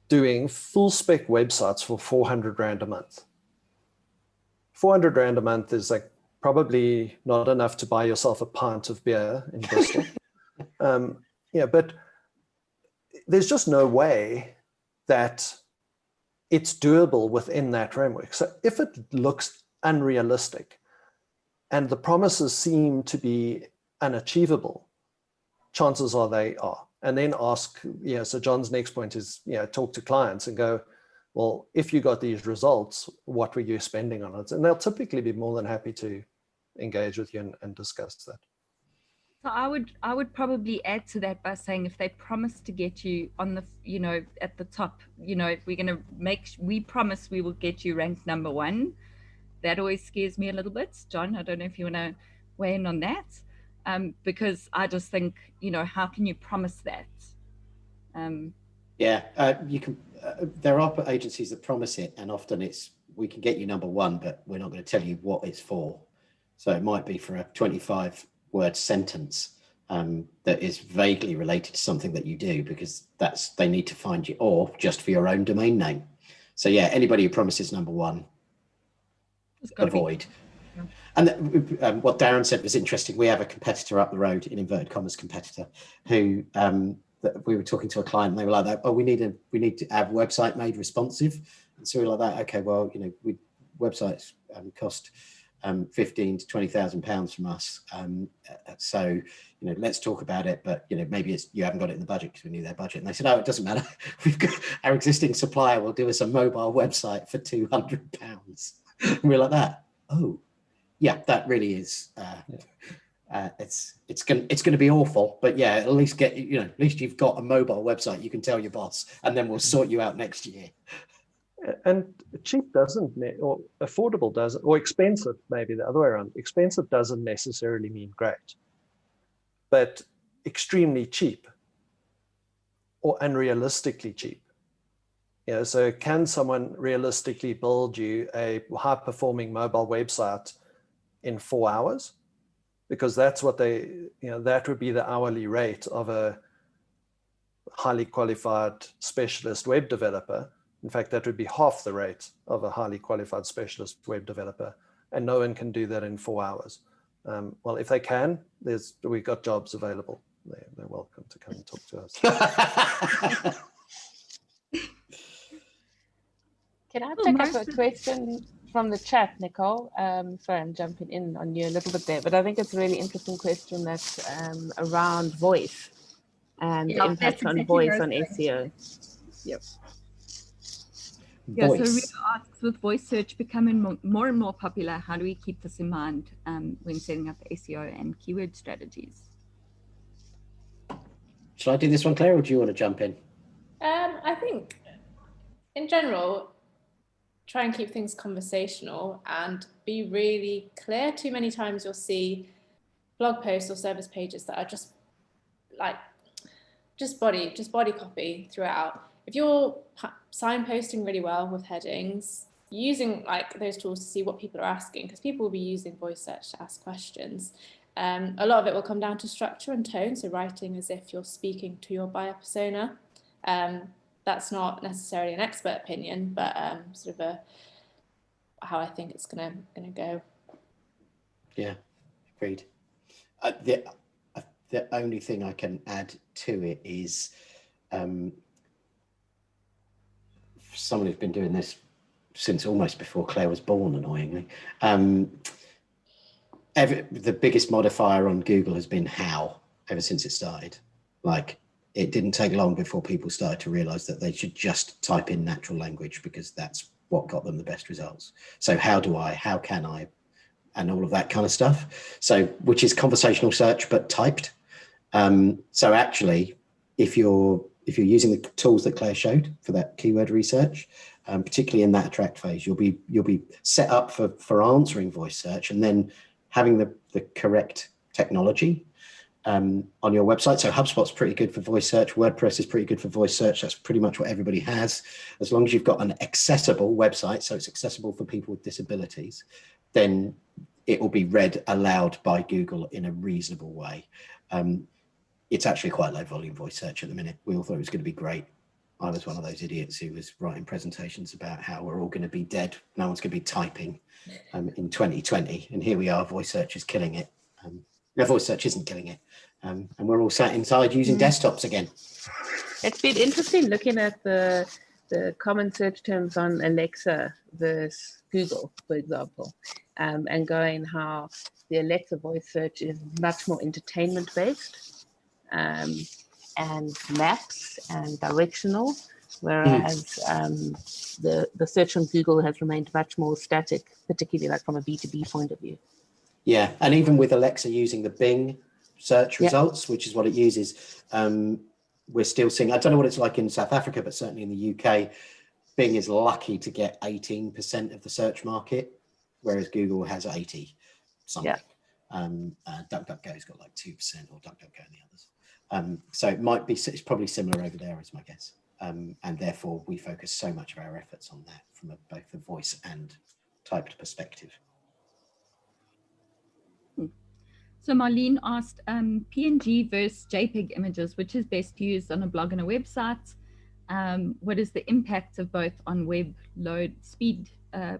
doing full spec websites for 400 Rand a month. 400 Rand a month is like probably not enough to buy yourself a pint of beer in Bristol. Yeah, but there's just no way that it's doable within that framework. So if it looks unrealistic and the promises seem to be unachievable, chances are they are. And then ask, so John's next point is, talk to clients and go, well, if you got these results, what were you spending on it? And they'll typically be more than happy to engage with you and discuss that. So I would probably add to that by saying, if they promise to get you on the, at the top, if we're going to we promise we will get you ranked number 1, that always scares me a little bit. John, I don't know if you want to weigh in on that, because I just think, how can you promise that? You can. There are agencies that promise it, and often it's, we can get you number 1, but we're not going to tell you what it's for. So it might be for a 25-word sentence that is vaguely related to something that you do, because they need to find you, or just for your own domain name. So yeah, anybody who promises number 1, avoid. And what Darren said was interesting. We have a competitor up the road, an inverted commas competitor, who we were talking to a client, and they were like that, we need to have website made responsive. And so we were like that, okay, well, websites cost 15 to 20,000 pounds from us. So, let's talk about it, but maybe you haven't got it in the budget, because we knew their budget. And they said, oh, it doesn't matter. We've got our existing supplier will do us a mobile website for 200 pounds. And we're like that. Oh, yeah, that really is. It's going to be awful, but yeah, at least at least you've got a mobile website you can tell your boss, and then we'll sort you out next year. And cheap doesn't, or affordable doesn't, or expensive, maybe the other way around. Expensive doesn't necessarily mean great, but extremely cheap or unrealistically cheap. So can someone realistically build you a high-performing mobile website in 4 hours? Because that's what that would be the hourly rate of a highly qualified specialist web developer. In fact, that would be half the rate of a highly qualified specialist web developer, and no one can do that in 4 hours. Well, if they can, we've got jobs available. They're welcome to come and talk to us. Can I pick up a question from the chat, Nicole? Sorry, I'm jumping in on you a little bit there, but I think it's a really interesting question that's around voice and the impact on voice on SEO. Yep. Yeah, so Rita asks, with voice search becoming more and more popular, how do we keep this in mind when setting up SEO and keyword strategies? Shall I do this one, Claire, or do you want to jump in? I think, in general, try and keep things conversational and be really clear. Too many times you'll see blog posts or service pages that are just body copy throughout. If you're signposting really well with headings, using those tools to see what people are asking, because people will be using voice search to ask questions. A lot of it will come down to structure and tone, so writing as if you're speaking to your buyer persona. That's not necessarily an expert opinion, but sort of how I think it's gonna go. Yeah, agreed. The only thing I can add to it is someone who's been doing this since almost before Claire was born, annoyingly. The biggest modifier on Google has been how, ever since it started. It didn't take long before people started to realize that they should just type in natural language, because that's what got them the best results. So how can I, and all of that kind of stuff. So, which is conversational search, but typed. So actually, if you're using the tools that Claire showed for that keyword research, particularly in that attract phase, you'll be set up for answering voice search, and then having the correct technology on your website. So HubSpot's pretty good for voice search. WordPress is pretty good for voice search. That's pretty much what everybody has. As long as you've got an accessible website, so it's accessible for people with disabilities, then it will be read aloud by Google in a reasonable way. It's actually quite low volume voice search at the minute. We all thought it was going to be great. I was one of those idiots who was writing presentations about how we're all going to be dead. No one's going to be typing in 2020. And here we are, voice search is killing it. No, voice search isn't killing it. And we're all sat inside using desktops again. It's been interesting looking at the common search terms on Alexa versus Google, for example, and going how the Alexa voice search is much more entertainment based and maps and directional, whereas the search on Google has remained much more static, particularly like from a B2B point of view. Yeah, and even with Alexa using the Bing search results, which is what it uses, we're still seeing, I don't know what it's like in South Africa, but certainly in the UK, Bing is lucky to get 18% of the search market, whereas Google has 80 something. DuckDuckGo's got like 2%, or DuckDuckGo and the others. So it might be, it's probably similar over there, is my guess. And therefore we focus so much of our efforts on that from both the voice and typed perspective. So Marlene asked, PNG versus JPEG images, which is best used on a blog and a website? What is the impact of both on web load speed,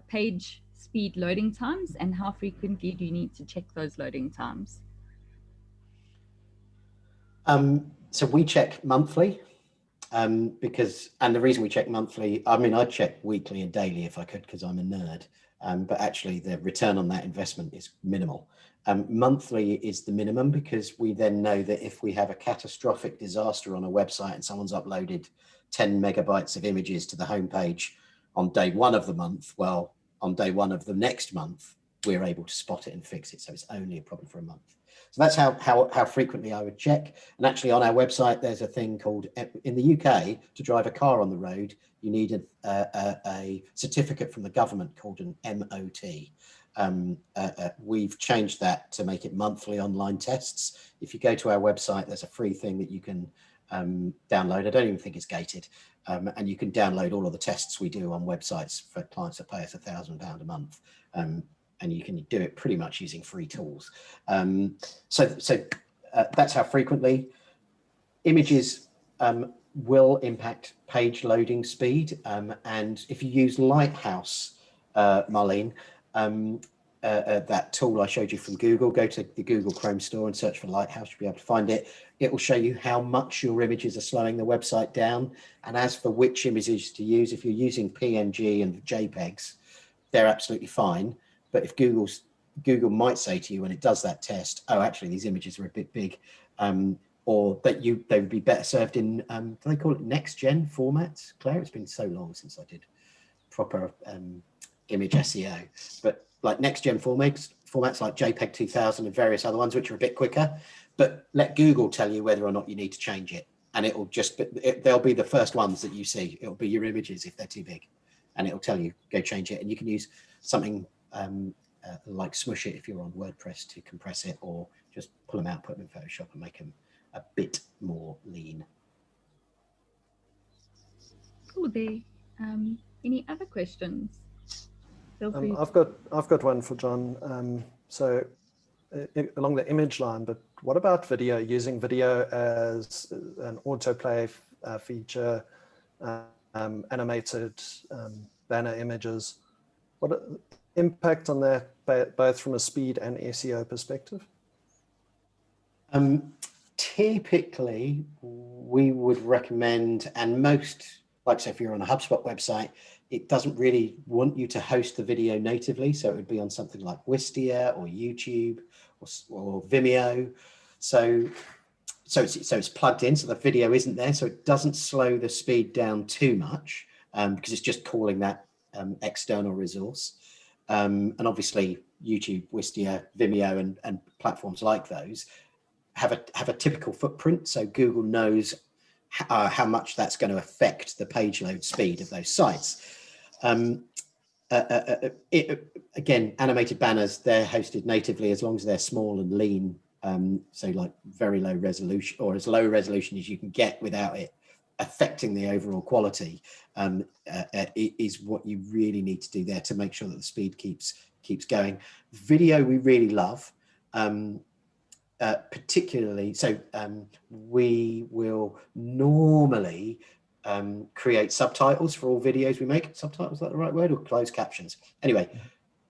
page speed loading times, and how frequently do you need to check those loading times? So we check monthly because, and the reason we check monthly, I mean, I'd check weekly and daily if I could, because I'm a nerd, but actually the return on that investment is minimal. Monthly is the minimum, because we then know that if we have a catastrophic disaster on a website and someone's uploaded 10 megabytes of images to the homepage on day one of the month, well, on day one of the next month, we're able to spot it and fix it. So it's only a problem for a month. So that's how frequently I would check. And actually on our website, there's a thing called, in the UK, to drive a car on the road, you need a certificate from the government called an MOT. We've changed that to make it monthly online tests. If you go to our website, there's a free thing that you can download. I don't even think it's gated. And you can download all of the tests we do on websites for clients that pay us £1,000 a month. And you can do it pretty much using free tools. So that's how frequently. Images will impact page loading speed. And if you use Lighthouse, Marlene, that tool I showed you from Google, go to the Google Chrome store and search for Lighthouse, you'll be able to find it. It will show you how much your images are slowing the website down. And as for which images to use, if you're using PNG and JPEGs, they're absolutely fine. But if Google might say to you when it does that test, oh, actually these images are a bit big, or that they would be better served in, do they call it next gen formats? Claire, it's been so long since I did proper image SEO, but like next gen formats like JPEG 2000 and various other ones, which are a bit quicker, but let Google tell you whether or not you need to change it. And it will just, they'll be the first ones that you see. It'll be your images if they're too big, and it'll tell you, go change it. And you can use something like Smush It if you're on WordPress to compress it, or just pull them out, put them in Photoshop and make them a bit more lean. Cool. There. Any other questions? Feel free. I've got one for John. So along the image line, but what about video? Using video as an autoplay feature, animated banner images. What impact on that, both from a speed and SEO perspective? Typically, we would recommend, and most, like say if you're on a HubSpot website, it doesn't really want you to host the video natively. So it would be on something like Wistia or YouTube or Vimeo. So it's plugged in, so the video isn't there. So it doesn't slow the speed down too much because it's just calling that external resource. And obviously YouTube, Wistia, Vimeo and platforms like those have a typical footprint. So Google knows how much that's going to affect the page load speed of those sites. Again, animated banners, they're hosted natively as long as they're small and lean So like very low resolution, or as low resolution as you can get without it affecting the overall quality, is what you really need to do there to make sure that the speed keeps going. Video we really love, particularly, so we will normally create subtitles for all videos we make. Subtitles, is that the right word? Or closed captions? Anyway,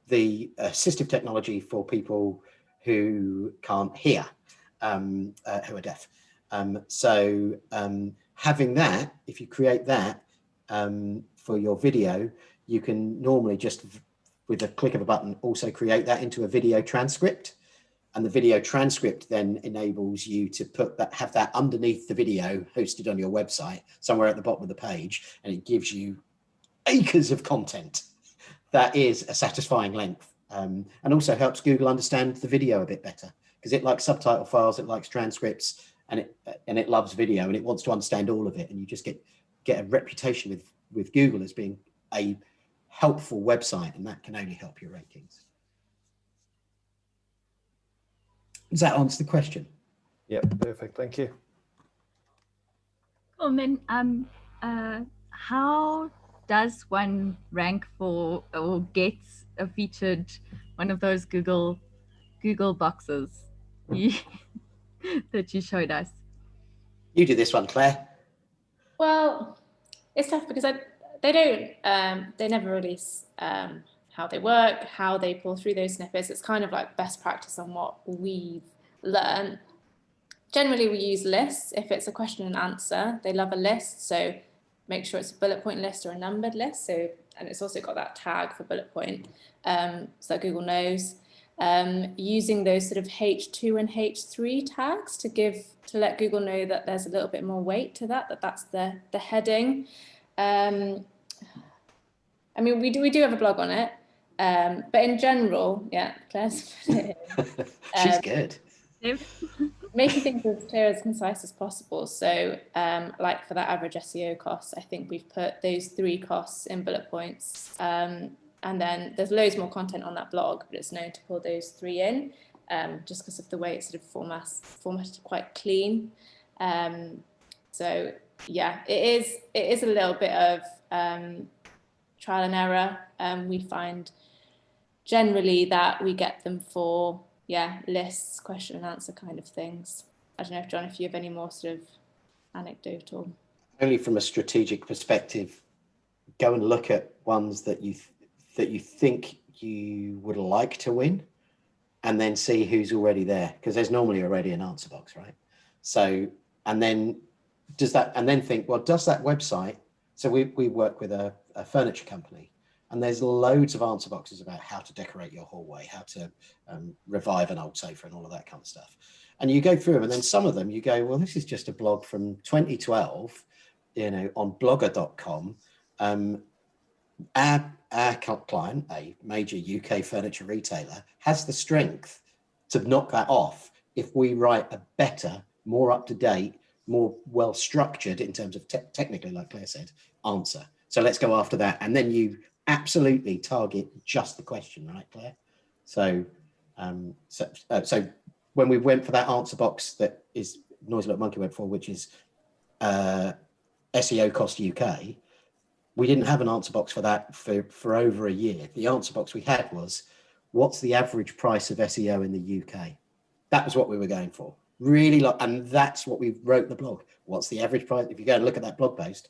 the assistive technology for people who can't hear, who are deaf. So having that, if you create that for your video, you can normally just, with a click of a button, also create that into a video transcript. And the video transcript then enables you to have that underneath the video hosted on your website, somewhere at the bottom of the page, and it gives you acres of content that is a satisfying length, and also helps Google understand the video a bit better, because it likes subtitle files, it likes transcripts, and it loves video, and it wants to understand all of it. And you just get a reputation with Google as being a helpful website, and that can only help your rankings. Does that answer the question? Yeah, perfect. Thank you. Cool. And then how does one rank for or gets a featured one of those Google boxes that you showed us? You do this one, Claire. Well, it's tough because they never release how they work, how they pull through those snippets. It's kind of like best practice on what we've learned. Generally, we use lists. If it's a question and answer, they love a list. So make sure it's a bullet point list or a numbered list. So, and it's also got that tag for bullet point, so that Google knows. Using those sort of H2 and H3 tags to let Google know that there's a little bit more weight to that's the heading. I mean, we do have a blog on it, but in general, yeah, Claire's put it in. She's good. Making things as clear as concise as possible. So like for that average SEO cost, I think we've put those 3 costs in bullet points. And then there's loads more content on that blog, but it's known to pull those 3 in just because of the way it's sort of formatted quite clean. So yeah, it is a little bit of trial and error. We find generally that we get them for lists, question and answer kind of things. I don't know, John, if you have any more sort of anecdotal. Only from a strategic perspective, go and look at ones that you think you would like to win, and then see who's already there, because there's normally already an answer box, right? So, and then think, well, does that website? So we work with a furniture company, and there's loads of answer boxes about how to decorate your hallway, how to revive an old sofa and all of that kind of stuff. And you go through them, and then some of them you go, well, this is just a blog from 2012, on blogger.com. Our client, a major UK furniture retailer, has the strength to knock that off if we write a better, more up-to-date, more well-structured in terms of technically, like Claire said, answer. So let's go after that. And then you absolutely target just the question, right, Claire? So so when we went for that answer box that is Noisy Little Monkey went for, which is SEO Cost UK, we didn't have an answer box for that for over a year. The answer box we had was, what's the average price of SEO in the UK? That was what we were going for. Really, and that's what we wrote the blog. What's the average price? If you go and look at that blog post,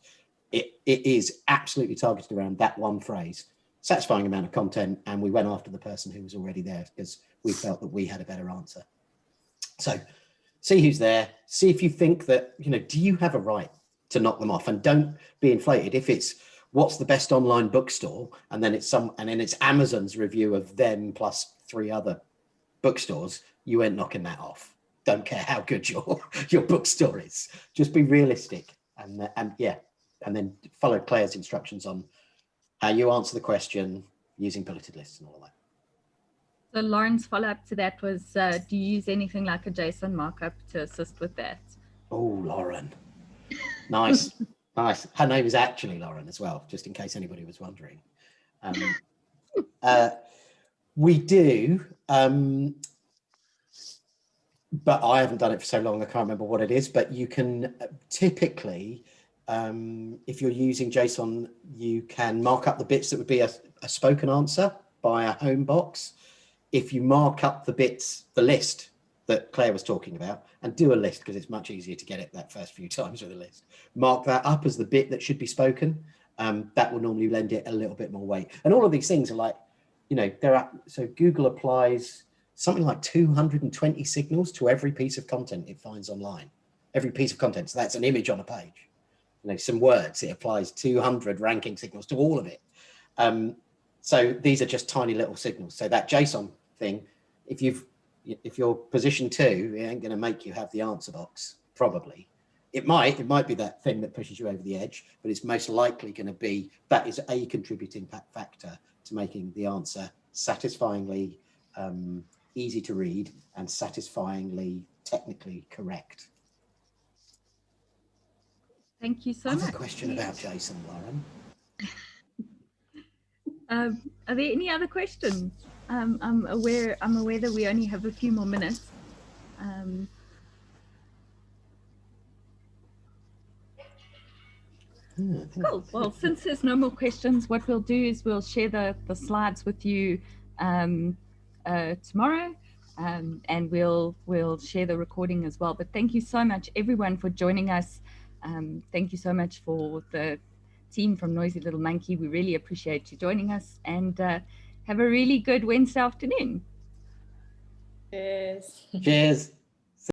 it is absolutely targeted around that one phrase. Satisfying amount of content, and we went after the person who was already there because we felt that we had a better answer. So see who's there, see if you think that, do you have a right to knock them off? And don't be inflated. If it's what's the best online bookstore, and then it's Amazon's review of them plus 3 other bookstores, you ain't knocking that off. Don't care how good your bookstore is. Just be realistic, and then follow Claire's instructions on how you answer the question using bulleted lists and all of that. So Lauren's follow-up to that was, do you use anything like a JSON markup to assist with that? Oh, Lauren. Nice. Nice. Her name is actually Lauren as well, just in case anybody was wondering. We do. but I haven't done it for so long, I can't remember what it is, but you can typically, if you're using JSON, you can mark up the bits that would be a spoken answer by a home box. If you mark up the bits, the list that Claire was talking about, and do a list because it's much easier to get it that first few times with a list, mark that up as the bit that should be spoken. That will normally lend it a little bit more weight. And all of these things are like, you know, so Google applies something like 220 signals to every piece of content it finds online. Every piece of content, so that's an image on a page. You know, some words, it applies 200 ranking signals to all of it. So these are just tiny little signals. So that JSON thing, if you're position 2, it ain't going to make you have the answer box, probably. It might be that thing that pushes you over the edge, but it's most likely going to be, that is a contributing factor to making the answer satisfyingly easy to read and satisfyingly technically correct. Thank you so I have much. a question about JSON, Lauren. Are there any other questions? I'm aware that we only have a few more minutes. Cool. Well, since there's no more questions, what we'll do is we'll share the slides with you tomorrow, and we'll share the recording as well. But thank you so much, everyone, for joining us. Thank you so much for the team from Noisy Little Monkey. We really appreciate you joining us, and have a really good Wednesday afternoon. Cheers. Cheers.